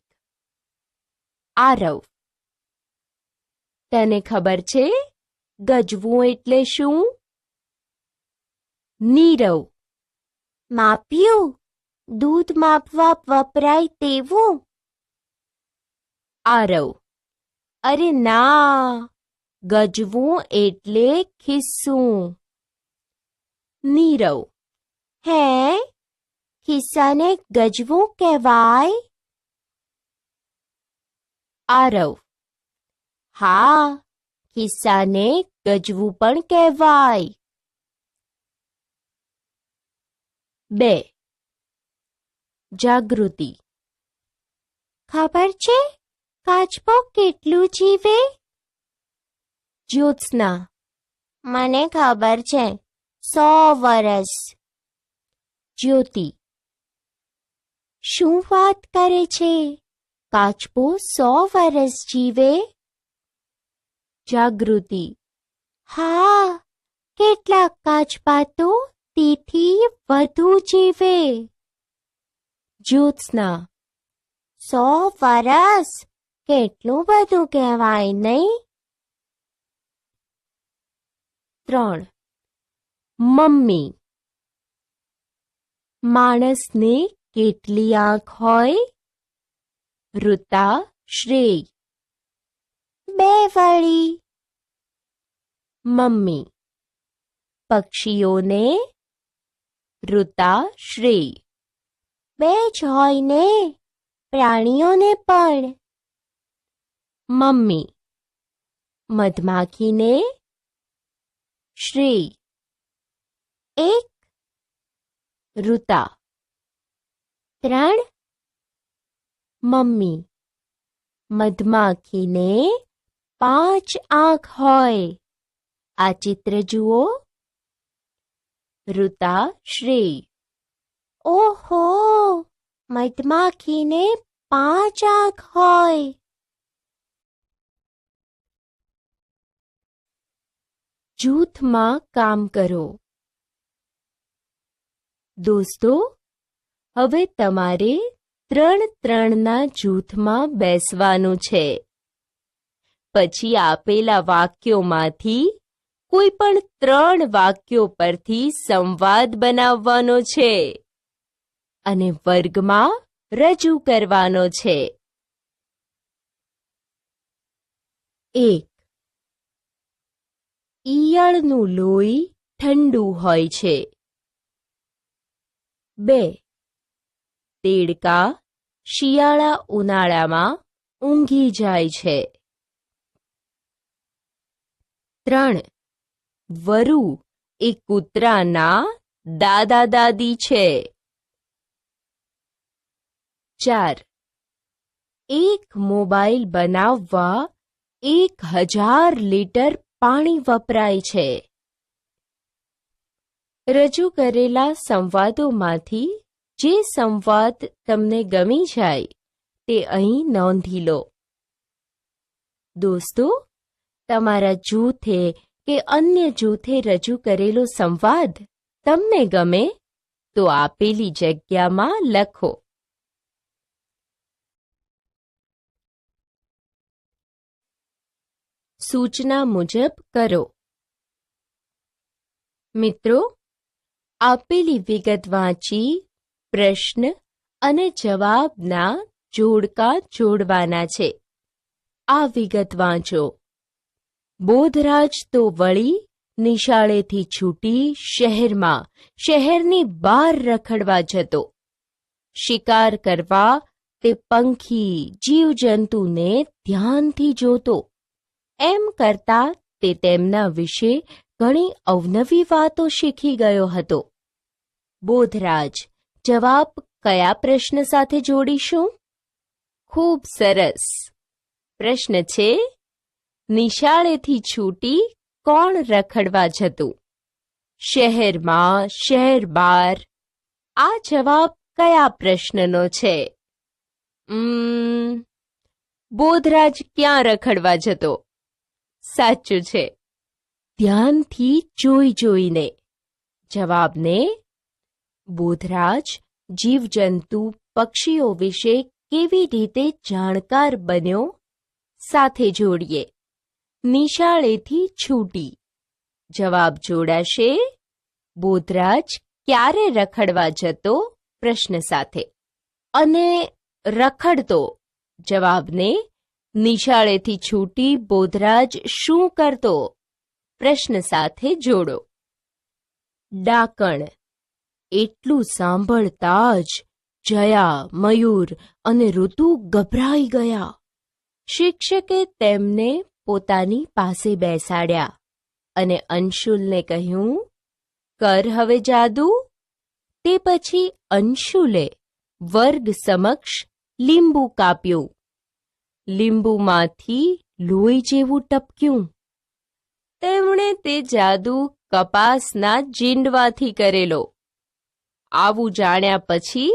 [SPEAKER 2] આરવ. તને ખબર છે ગજવું એટલે શું? નીરવ. માપ્યું, દૂધ માપવા વપરાય તેવું. આરવ. અરે ના, ગજવું એટલે ખિસ્સું. નીરવ. હે, ખિસ્સાને ગજવું કહેવાય? આરવ. હા, ખિસ્સાને ગજવું પણ કહેવાય. 2. જાગૃતિ. ખબર છે કાચબો કેટલું જીવે? જ્યોત્સના. મને ખબર છે, 100 વર્ષ. જ્યોતિ. શું વાત કરે છે? કાચબો 100 વર્ષ જીવે? જાગૃતિ. હા, કેટલાક કાચબા તો તેથી વધુ જીવે. જ્યોત્સના. 100 વર્ષ કેટલું બધું કહેવાય નહીં? 3. મમ્મી. માણસને કેટલી આંખ હોય? ઋતા, શ્રેય. 2 વળી. મમ્મી. પક્ષીઓને? ઋતા, શ્રેય. 2 જ હોય ને, પ્રાણીઓને પણ. મમ્મી. મધમાખીને? શ્રેય. 1. ઋતા. 3. મમ્મી. મધમાખીને 5 આંખ હોય. આ ચિત્ર જુઓ. ઋતા, શ્રેય. ઓહો, મધમાખીને 5 આંખ હોય. જૂથમાં કામ કરો. દોસ્તો, હવે તમારે 3-3ના જૂથમાં બેસવાનું છે. પછી આપેલા વાક્યોમાંથી કોઈ પણ 3 વાક્યો પરથી સંવાદ બનાવવાનો છે અને વર્ગમાં રજૂ કરવાનો છે. 1. ઈયળનું લોહી ઠંડુ હોય છે. 2. દેડકા શિયાળા ઉનાળામાં ઊંઘી જાય છે. 3. વરુ એ કૂતરાના દાદા દાદી છે. 4. એક મોબાઈલ બનાવવા 1000 લીટર પાણી વપરાય છે. રજૂ કરેલા સંવાદોમાંથી જે સંવાદ તમને ગમી જાય તે અહીં નોંધી લો. દોસ્તો, તમારા જૂથે કે અન્ય જૂથે રજૂ કરેલો સંવાદ તમને ગમે તો આપેલી જગ્યામાં લખો. સૂચના મુજબ કરો. મિત્રો, આપેલી વિગત વાંચી પ્રશ્ન અને જવાબના જોડકા જોડવાના છે. આ વિગત વાંચો. બોધરાજ તો વળી નિશાળેથી છૂટી શહેરની બહાર રખડવા જતો. શિકાર કરવા તે પંખી જીવજંતુને ધ્યાનથી જોતો. એમ કરતા તે તેમના વિશે ઘણી અવનવી વાતો શીખી ગયો હતો. બોધરાજ, જવાબ કયા પ્રશ્ન સાથે જોડીશું? ખૂબ સરસ. પ્રશ્ન છે, નિશાળેથી છૂટી કોણ રખડવા જતું? શહેરમાં, શહેર બહાર? આ જવાબ કયા પ્રશ્નનો છે? બોધરાજ ક્યાં રખડવા જતો? સાચું છે. ધ્યાનથી જોઈને. જવાબને બોધરાજ જીવજંતુ પક્ષીઓ વિશે કેવી રીતે જાણકાર બન્યો સાથે જોડીએ. નિશાળેથી છૂટી. જવાબ જોડાશે બોધરાજ ક્યારે રખડવા જતો પ્રશ્ન સાથે, અને રખડતો જવાબને નિશાળેથી છૂટી બોધરાજ શું કરતો પ્રશ્ન સાથે જોડો. ડાકણ. એટલું સાંભળતા જ જયા, મયુર અને ઋતુ ગભરાઈ ગયા. શિક્ષકે તેમને પોતાની પાસે બેસાડ્યા અને અંશુલને કહ્યું, કર હવે જાદુ. તે પછી અંશુલે વર્ગ સમક્ષ લીંબુ કાપ્યું. લીંબુમાંથી લોહી જેવું ટપક્યું. તેમણે તે જાદુ કપાસના જીંડવાથી કરેલો. આવું જાણ્યા પછી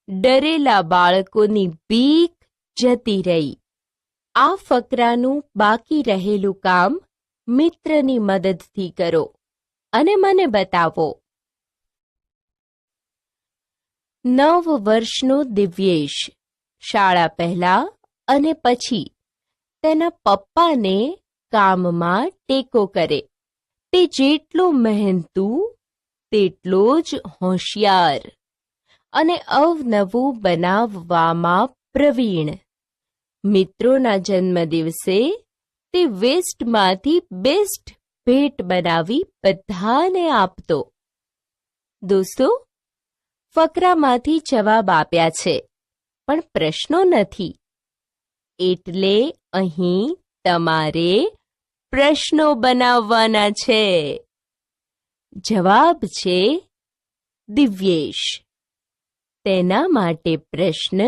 [SPEAKER 2] ડરેલા બાળકોની બીક જતી રહી. આ ફકરાનું બાકી રહેલું કામ મિત્રની મદદથી કરો અને મને બતાવો. 9 વર્ષનો દિવ્યેશ શાળા પહેલા અને પછી તેના પપ્પાને કામમાં ટેકો કરે. તે જેટલો મહેનતુ તેટલો જ હોશિયાર અને અવનવું બનાવવામાં પ્રવીણ. મિત્રોના જન્મદિવસે તે વેસ્ટમાંથી બેસ્ટ ભેટ બનાવી બધાને આપતો. દોસ્તો, ફકરામાંથી જવાબ આપ્યા છે, પણ પ્રશ્નો નથી. એટલે અહીં તમારે પ્રશ્નો બનાવવાના છે. જવાબ છે દિવ્યેશ. તેના માટે પ્રશ્ન,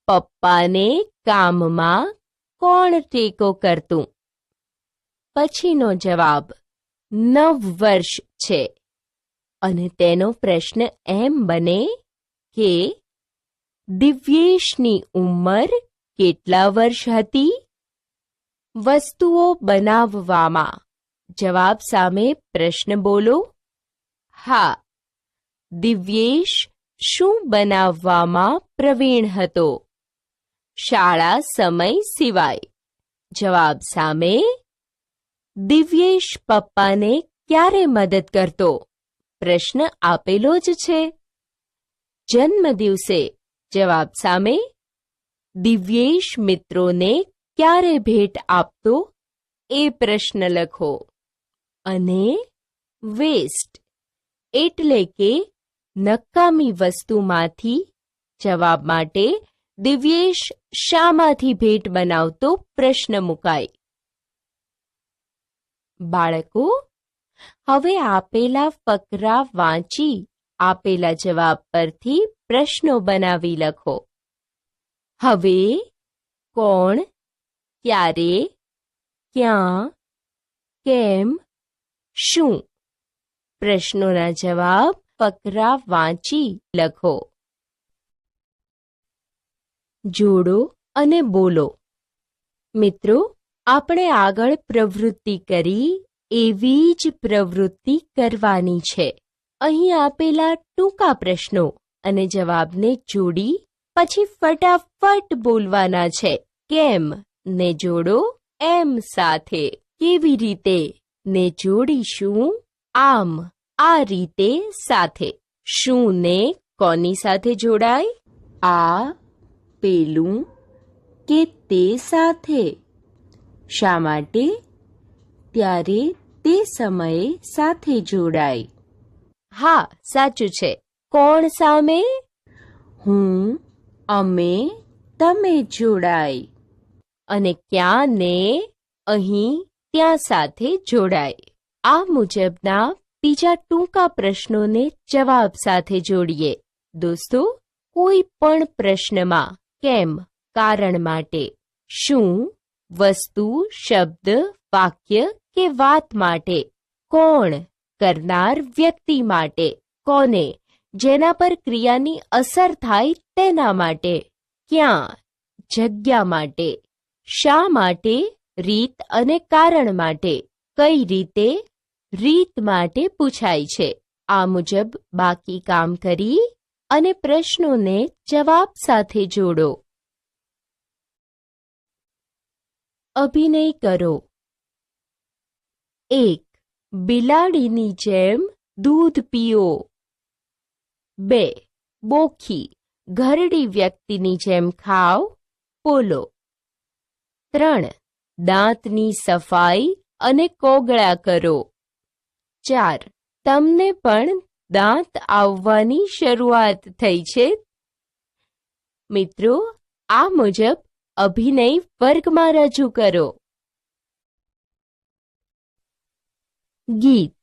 [SPEAKER 2] પપ્પાને કામમાં કોણ ટેકો કરતું? પછીનો જવાબ 9 વર્ષ છે અને તેનો પ્રશ્ન એમ બને કે દિવ્યેશની ઉંમર કેટલા વર્ષ હતી? વસ્તુઓ બનાવવામાં જવાબ સામે પ્રશ્ન બોલો. હા, દિવ્યેશ શું બનાવવામાં પ્રવીણ હતો? શાળા સમય સિવાય. જવાબ સામે દિવ્યેશ પપ્પાને ક્યારે મદદ કરતો? પ્રશ્ન આપેલો જ છે. જન્મદિવસે. જવાબ સામે દિવ્યેશ મિત્રોને ક્યારે ભેટ આપતો એ પ્રશ્ન લખો. અને વેસ્ટ એટલે કે નકામી વસ્તુમાંથી જવાબ માટે દિવ્યેશ શામાંથી ભેટ બનાવતો પ્રશ્ન મુકાય. બાળકો, હવે આપેલા ફકરા વાંચી આપેલા જવાબ પરથી પ્રશ્નો બનાવી લખો. હવે કોણ, ક્યારે, ક્યાં, કેમ, શું પ્રશ્નોના જવાબ ફકરા વાંચી લખો. જોડો અને બોલો. મિત્રો, આપણે આગળ પ્રવૃત્તિ કરી એવી જ પ્રવૃત્તિ કરવાની છે. અહીં આપેલા ટૂંકા પ્રશ્નો અને જવાબને જોડી પછી ફટાફટ બોલવાના છે. કેમ ને જોડો એમ સાથે. કેવી રીતે ને જોડીશું આમ, આ રીતે સાથે. શું ને કોની સાથે જોડાય? આ, પેલું કે તે સાથે. શા માટે? ત્યારે તે સમયે સાથે જોડાય. હા, સાચું છે. કોણ સામે? હું, અમે, તમે જોડાય. અને ક્યાં ને અહીં, ત્યાં સાથે જોડાય. આ મુજબના બીજા ટૂંકા પ્રશ્નોને જવાબ સાથે જોડીએ. દોસ્તો, કોઈ પણ પ્રશ્નમાં કેમ, કારણ માટે. શું? વસ્તુ, શબ્દ, વાક્ય કે વાત માટે. કોણ? કરનાર વ્યક્તિ માટે. કોને? જેના પર ક્રિયાની અસર થાય તેના માટે. ક્યાં? જગ્યા માટે. શા માટે? રીત અને કારણ માટે. કઈ રીતે? રીત માટે પૂછાય છે. આ મુજબ બાકી કામ કરી અને પ્રશ્નોને જવાબ સાથે જોડો. અભિનય કરો. 1. બિલાડીની જેમ દૂધ પીઓ. 2. બોખી ઘરડી વ્યક્તિની જેમ ખાઓ. બોલો. 3. દાંતની સફાઈ અને કોગળા કરો. 4. તમને પણ દાંત આવવાની શરૂઆત થઈ છે. મિત્રો, આ મુજબ અભિનય વર્ગમાં રજૂ કરો. ગીત.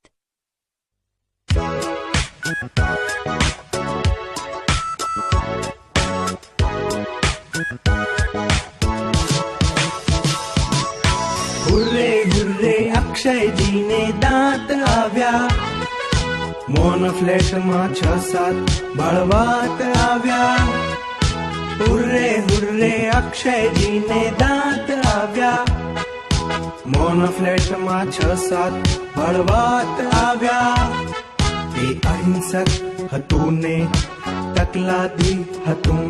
[SPEAKER 3] હુર્રે હુર્રે અક્ષયજીને દાંત આવ્યા. મોન ફ્લેટમાં 6-7 બળવાત આવ્યા. હુર્રે હુર્રે અક્ષયજીને દાંત આવ્યા. મોન ફ્લેટમાં 6-7 બળવાત આવ્યા. એ અહિંસક હતું ને તકલાદી હતું.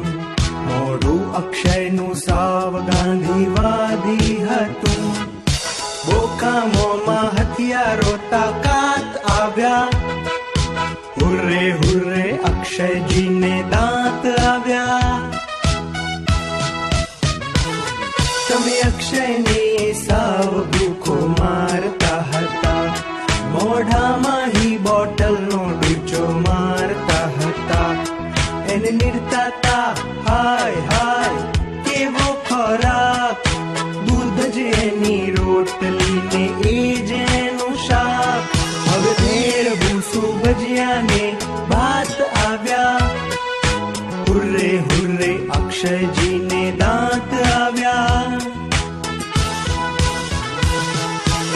[SPEAKER 3] મોઢું અક્ષયનું સાવ ગાંધીવાદી હતું. બોકા મોંમાં હથિયારો તાકાત આવ્યા. હુર્રે હુર્રે અક્ષયજીને દાંત આવ્યા. તમે અક્ષયને સાવ ભૂખો મારતા હતા. મોઢામાં હી બોટલનો ડૂચો મારતા હતા. એને નિર્તાતા હાય હાય કેવો ખોરાક. દૂધ જ એની રોટલી ને એ જ એનું શાક. હવે ભેળ ભૂસું ભજીયાને ભાત આવ્યા. હુર્રે હુર્રે અક્ષયજીને દાંત આવ્યા.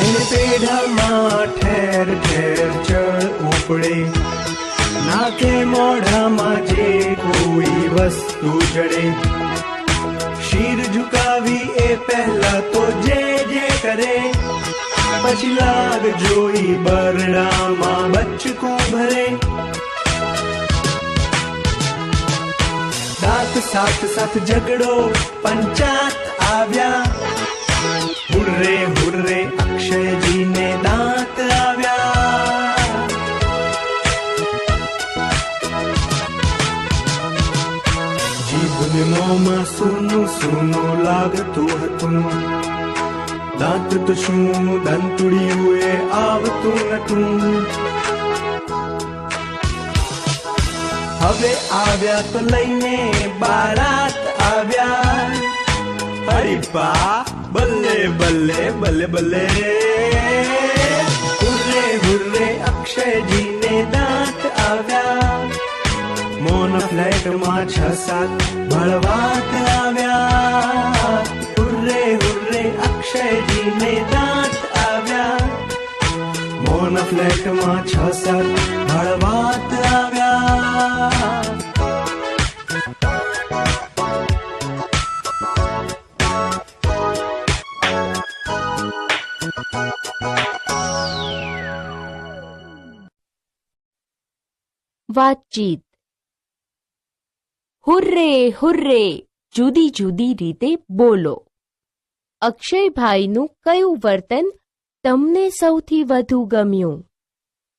[SPEAKER 3] એને પેઢામાં ઠેર ઠેર ચળ ઉપડે. નાકે મોઢામાં જે કોઈ વસ્તુ જડે. શીર ઝુકાવી એ પહેલા તો જે જે કરે. પછી લાગ જોઈ બરડામાં બચકું ભરે. દાંત સાથ સાથ ઝઘડો પંચાત આવ્યા. હુર્રે હુર્રે અક્ષયજીને દાંત આવ્યા. જીભને મોંમાં સૂનું સૂનું લાગતું હતું. દાંત તો શું દંતુડિયું એ આવતું નતું. હવે આવ્યા તો લઈને બારાત આવ્યા. હરીપા બલ્લે બલ્લે બલ્લે બલ્લે. હુર્રે હુર્રે અક્ષયજીને દાંત આવ્યા. મોન ફ્લેટમાં 6-7 બળવાત આવ્યા. હુર્રે હુર્રે અક્ષયજીને દાંત આવ્યા. મોન ફ્લેટમાં 6-7 બળવાત આવ્યા.
[SPEAKER 2] વાતચીત. હુર્રે હુર્રે જુદી જુદી રીતે બોલો. અક્ષયભાઈનું કયું વર્તન તમને સૌથી વધુ ગમ્યું?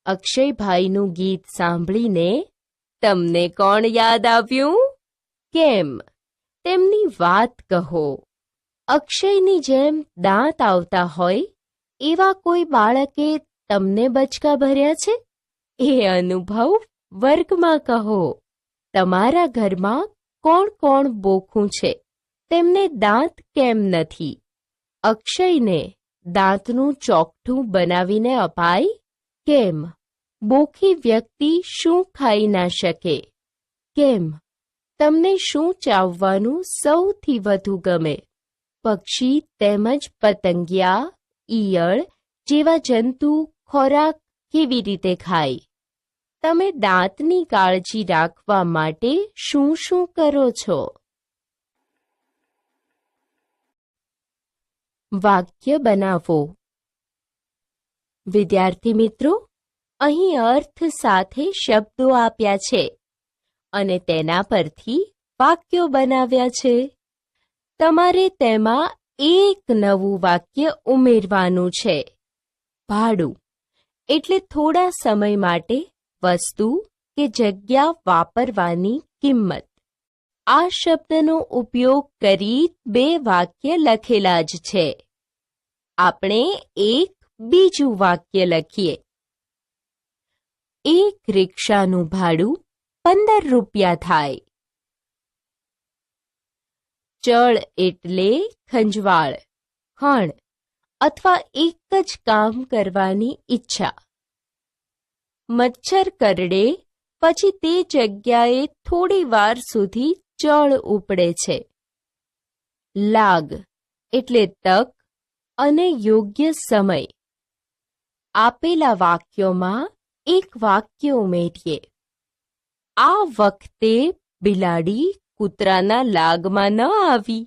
[SPEAKER 2] અક્ષયભાઈનું ગીત સાંભળીને તમને કોણ યાદ આવ્યું? કેમ? તેમની વાત કહો. અક્ષયની જેમ દાંત આવતા હોય એવા કોઈ બાળકે તમને બચકા ભર્યા છે? એ અનુભવ વર્ગમાં કહો. તમારા ઘરમાં કોણ કોણ બોખું છે? તેમને દાંત કેમ નથી? અક્ષયને દાંતનું ચોકઠું બનાવીને અપાય? કેમ? બોખી વ્યક્તિ શું ખાઈ ના શકે? કેમ? તમને શું ચાવવાનું સૌથી વધુ ગમે? પક્ષી તેમજ પતંગિયા, ઈયળ જેવા જંતુ ખોરાક કેવી રીતે ખાય? તમે દાંતની કાળજી રાખવા માટે શું શું કરો છો? વાક્ય બનાવો. વિદ્યાર્થી મિત્રો, અહીં અર્થ સાથે શબ્દો આપ્યા છે અને તેના પરથી વાક્યો બનાવ્યા છે. તમારે તેમાં એક નવું વાક્ય ઉમેરવાનું છે. ભાડું એટલે થોડા સમય માટે વસ્તુ કે જગ્યા વાપરવાની કિંમત. આ શબ્દનો ઉપયોગ કરી 2 વાક્ય લખેલા જ છે. આપણે એક બીજું વાક્ય લખીએ. એક રિક્ષાનું ભાડું 15 રૂપિયા થાય. ચળ એટલે ખંજવાળ, ખણ અથવા એક જ કામ કરવાની ઈચ્છા. મચ્છર કરડે પછી તે જગ્યાએ થોડી વાર સુધી ચળ ઉપડે છે. લાગ એટલે તક અને યોગ્ય સમય. આપેલા વાક્યોમાં એક વાક્ય ઉમેરીએ. આ વખતે બિલાડી કૂતરાના લાગમાં ન આવી.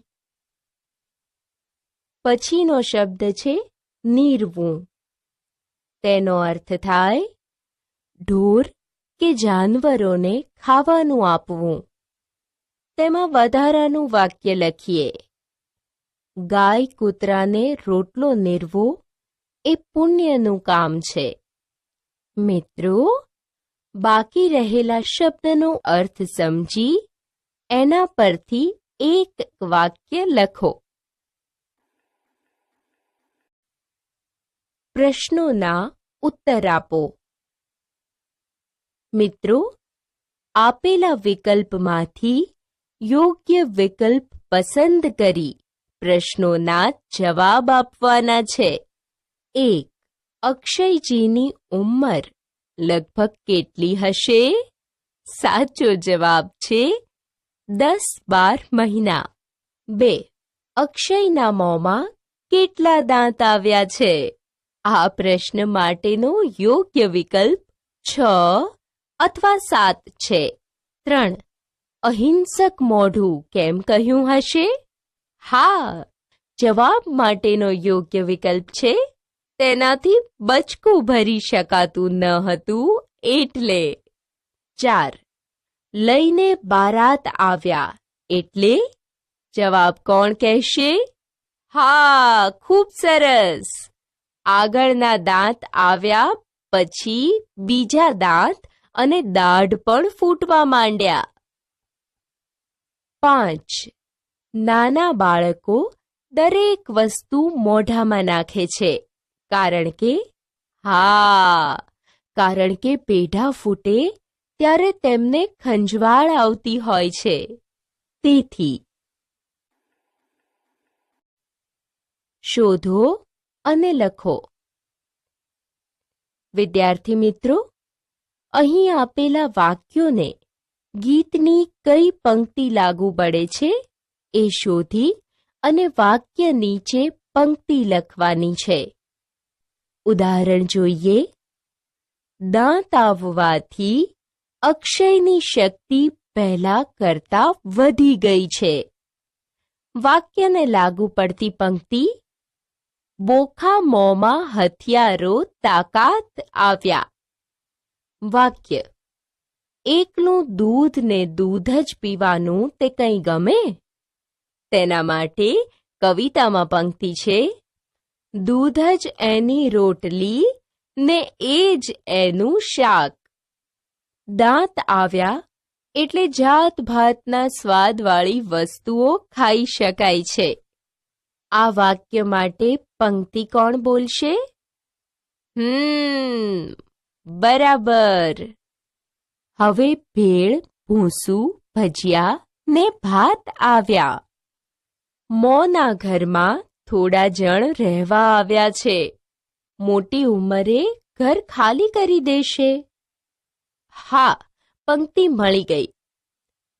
[SPEAKER 2] પછીનો શબ્દ છે નીરવું. તેનો અર્થ થાય ઢોર કે જાનવરોને ખાવાનું આપવું. તેમાં વધારાનું વાક્ય લખીએ. ગાય કૂતરાને રોટલો નીરવો એ પુણ્યનું કામ છે. મિત્રો, બાકી રહેલા શબ્દનો અર્થ સમજી એના પરથી એક વાક્ય લખો. પ્રશ્નોના ઉત્તર આપો. મિત્રો, આપેલા વિકલ્પમાંથી યોગ્ય વિકલ્પ પસંદ કરી પ્રશ્નોના જવાબ આપવાના છે. 1. અક્ષયજીની ઉંમર લગભગ કેટલી હશે? સાચો જવાબ છે 10-12 મહિના. 2. અક્ષયના મોંમાં કેટલા દાંત આવ્યા છે? આ પ્રશ્ન માટેનો યોગ્ય વિકલ્પ 6 અથવા 7 છે. 3. અહિંસક મોઢું કેમ કહ્યું હશે? હા, જવાબ માટેનો યોગ્ય વિકલ્પ છે તેનાથી બચકું ભરી શકાતું ન હતું એટલે. 4. લઈને બારાત આવ્યા એટલે? જવાબ કોણ કહેશે? હા, ખૂબ સરસ. આગળના દાંત આવ્યા પછી બીજા દાંત અને દાઢ પણ ફૂટવા માંડ્યા. 5. નાના બાળકો દરેક વસ્તુ મોઢામાં નાખે છે કારણ કે પેઢા ફૂટે ત્યારે તેમને ખંજવાળ આવતી હોય છે. તેથી. શોધો અને લખો. વિદ્યાર્થી મિત્રો, અહીં આપેલા વાક્યોને ગીતની કઈ પંક્તિ લાગુ પડે છે એ શોધી અને વાક્ય નીચે પંક્તિ લખવાની છે. ઉદાહરણ જોઈએ. દાંત આવવાથી અક્ષયની શક્તિ પહેલા કરતા વધી ગઈ છે. વાક્યને લાગુ પડતી પંક્તિ. બોખા મોંમાં હથિયારો તાકાત આવ્યા. વાક્ય. એકલું દૂધ ને દૂધ જ પીવાનું તે કંઈ ગમે? તેના માટે કવિતામાં પંક્તિ છે. દૂધ જ એની રોટલી ને એ જ એનું શાક. દાંત આવ્યા એટલે જાત ભાતના સ્વાદવાળી વસ્તુઓ ખાઈ શકાય છે. આ વાક્ય માટે પંક્તિ કોણ બોલશે? બરાબર. હવે ભેળ, ભૂસું, ભજીયા ને ભાત આવ્યા. મોંના ઘરમાં થોડા જણ રહેવા આવ્યા છે. મોટી ઉંમરે ઘર ખાલી કરી દેશે. હા, પંક્તિ મળી ગઈ.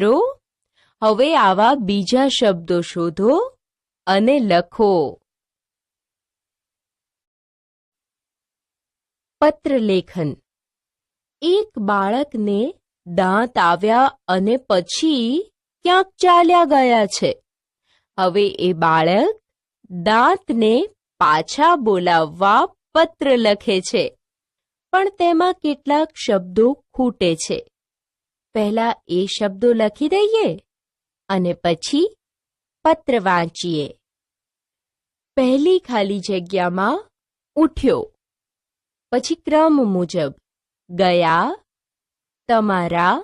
[SPEAKER 2] મિત્રો, હવે આવા બીજા શબ્દો શોધો અને લખો. પત્રલેખન. એક બાળકને દાંત આવ્યા અને પછી ક્યાંક ચાલ્યા ગયા છે. હવે એ બાળક દાંતને પાછા બોલાવવા પત્ર લખે છે, પણ તેમાં કેટલાક શબ્દો ખૂટે છે. પહેલા એ શબ્દો લખી દઈએ અને પછી પત્ર વાંચીએ. પહેલી ખાલી જગ્યામાં ઉઠ્યો, પછી ક્રમ મુજબ ગયા, તમારા,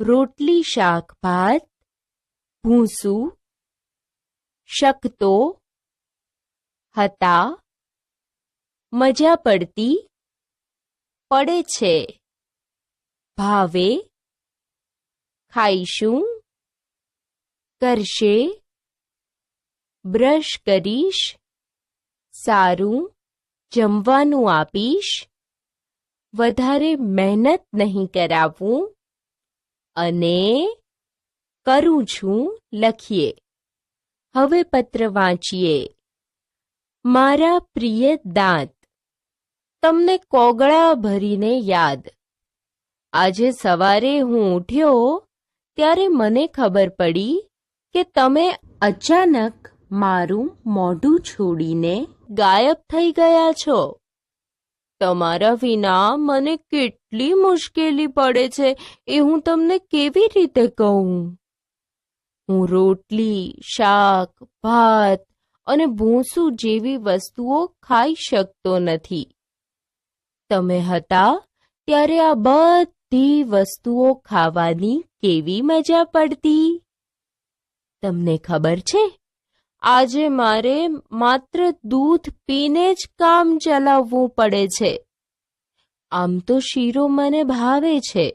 [SPEAKER 2] રોટલી શાક ભાત, ભૂસું, શકતો, હતા, મજા પડતી, પડે છે, ભાવે, ખાઈશું, કરશે, બ્રશ કરીશ, સારું, જમવાનું આપીશ, વધારે મહેનત નહીં કરાવવું અને કરું છું લખીએ. હવે પત્ર વાંચીએ. મારા પ્રિય દાંત, તમને કોગળા ભરીને યાદ. આજે સવારે હું ઉઠ્યો ત્યારે મને ખબર પડી કે તમે
[SPEAKER 1] અચાનક મારું મોઢું છોડીને
[SPEAKER 2] ગાયબ થઈ ગયા છો. તમારા વિના મને કેટલી મુશ્કેલી પડે છે એ હું તમને કેવી રીતે કહું. હું રોટલી, શાક, ભાત અને ભૂસું જેવી વસ્તુઓ ખાઈ શકતો નથી. તમે હતા ત્યારે આ બધી વસ્તુઓ ખાવાની કેવી મજા પડતી. તમને ખબર છે, આજે મારે માત્ર દૂધ પીને જ કામ ચલાવવું પડે છે. આમ તો શીરો મને ભાવે છે,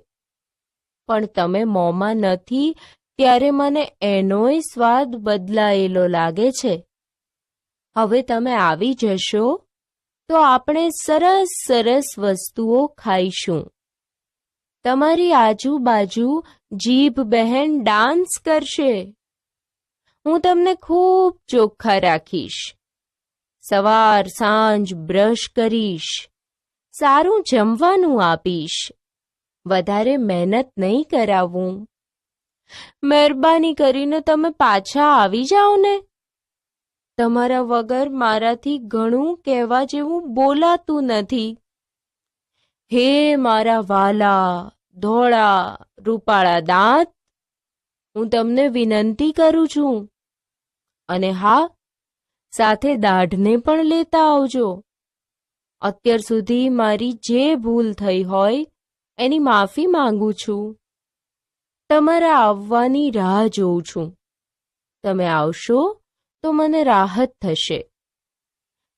[SPEAKER 2] પણ તમે મોંમાં નથી ત્યારે મને એનોય સ્વાદ બદલાયેલો લાગે છે. હવે તમે આવી જશો તો આપણે સરસ સરસ વસ્તુઓ ખાઈશું. તમારી આજુબાજુ જીભ બહેન ડાન્સ કરશે. હું તમને ખૂબ ચોખ્ખા રાખીશ. સવાર સાંજ બ્રશ કરીશ. સારું જમવાનું આપીશ. વધારે મહેનત નહીં કરાવું. મહેરબાની કરીને તમે પાછા આવી જાઓ ને. તમારા વગર મારાથી ઘણું કહેવા જેવું બોલાતું નથી. હે મારા વાલા, ધોળા, રૂપાળા દાંત, હું તમને વિનંતી કરું છું. અને હા, સાથે દાઢને પણ લેતા આવજો. અત્યાર સુધી મારી જે ભૂલ થઈ હોય એની માફી માંગુ છું. તમારા આવવાની રાહ જોઉં છું. તમે આવશો તો મને રાહત થશે.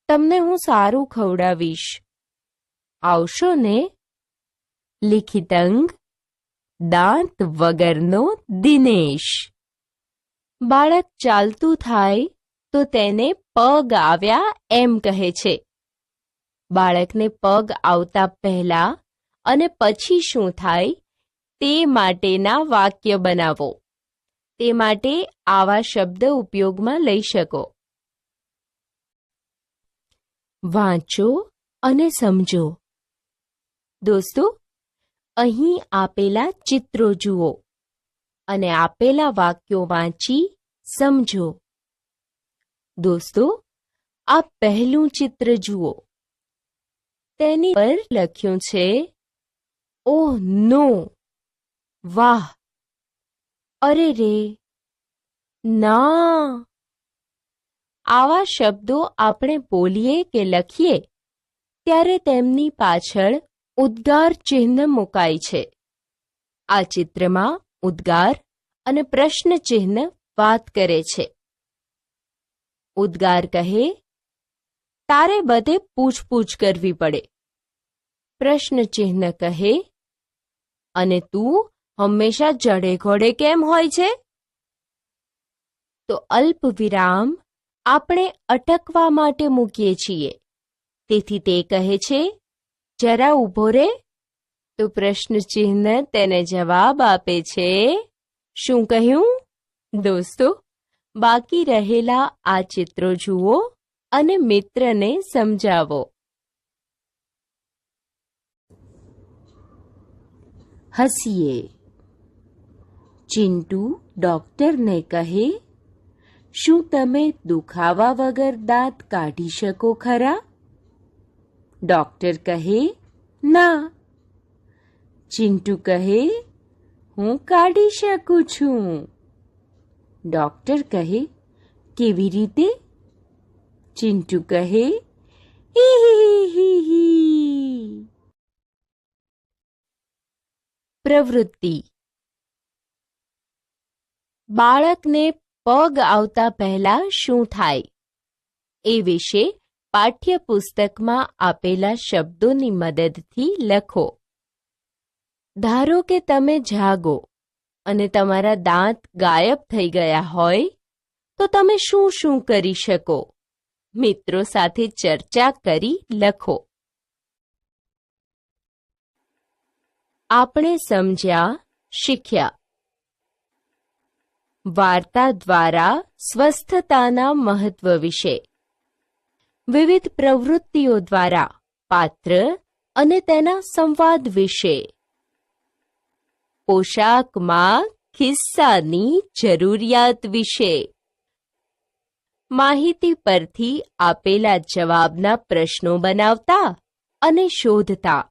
[SPEAKER 2] તમને હું સારું ખવડાવીશ. આવશો ને? લિખિતંગ, દાંત વગરનો દિનેશ. બાળક ચાલતું થાય તો તેને પગ આવ્યા એમ કહે છે. બાળકને પગ આવતા પહેલા અને પછી શું થાય તે માટેના વાક્ય બનાવો. તે માટે આવા શબ્દ ઉપયોગમાં લઈ શકો. વાંચો અને સમજો. દોસ્તો, અહીં આપેલા ચિત્રો જુઓ અને આપેલા વાક્યો વાંચી સમજો. દોસ્તો, આ પહેલું ચિત્ર જુઓ. તેની પર લખ્યું છે, ઓહ નો, વાહ, અરે રે, ના. આવા શબ્દો આપણે બોલીએ કે લખીએ ત્યારે તેમની પાછળ ઉદ્ગાર ચિહ્ન મુકાય છે. આ ચિત્રમાં ઉદ્ગાર અને પ્રશ્ન ચિહ્ન વાત કરે છે. ઉદ્ગાર કહે, તારે બધે પૂછપૂછ કરવી પડે. પ્રશ્ન ચિહ્ન કહે, અને તું હંમેશા જડે ઘોડે કેમ હોય છે? તો અલ્પ વિરામ આપણે અટકવા માટે મૂકીએ છીએ. તેથી તે કહે છે, જરા ઊભો રે. તો પ્રશ્ન ચિહ્ન તેને જવાબ આપે છે, શું કહ્યું? દોસ્તો, બાકી રહેલા આ ચિત્રો જુઓ અને મિત્રને સમજાવો.
[SPEAKER 1] હસીએ. ચિંટુ ડોક્ટરને કહે, શું તમે દુખાવા વગર દાંત કાઢી શકો ખરા? ડોક્ટર કહે, ના. ચિંટુ કહે, હું કાઢી શકું છું. ડોક્ટર કહે, કેવી રીતે? ચિંટુ કહે, હી હી હી હી.
[SPEAKER 2] પ્રવૃત્તિ. બાળકને પગ આવતા પહેલા શું થાય એ વિશે પાઠ્યપુસ્તકમાં આપેલા શબ્દોની મદદથી લખો. ધારો કે તમે જાગો અને તમારા દાંત ગાયબ થઈ ગયા હોય તો તમે શું શું કરી શકો? મિત્રો સાથે ચર્ચા કરી લખો. આપણે સમજ્યા, શીખ્યા. વાર્તા દ્વારા સ્વસ્થતાના મહત્વ વિશે, વિવિધ પ્રવૃત્તિઓ દ્વારા પાત્ર અને તેના સંવાદ વિશે, પોશાકમાં ખિસ્સાની જરૂરિયાત વિશે, માહિતી પરથી આપેલા જવાબના પ્રશ્નો બનાવતા અને શોધતા,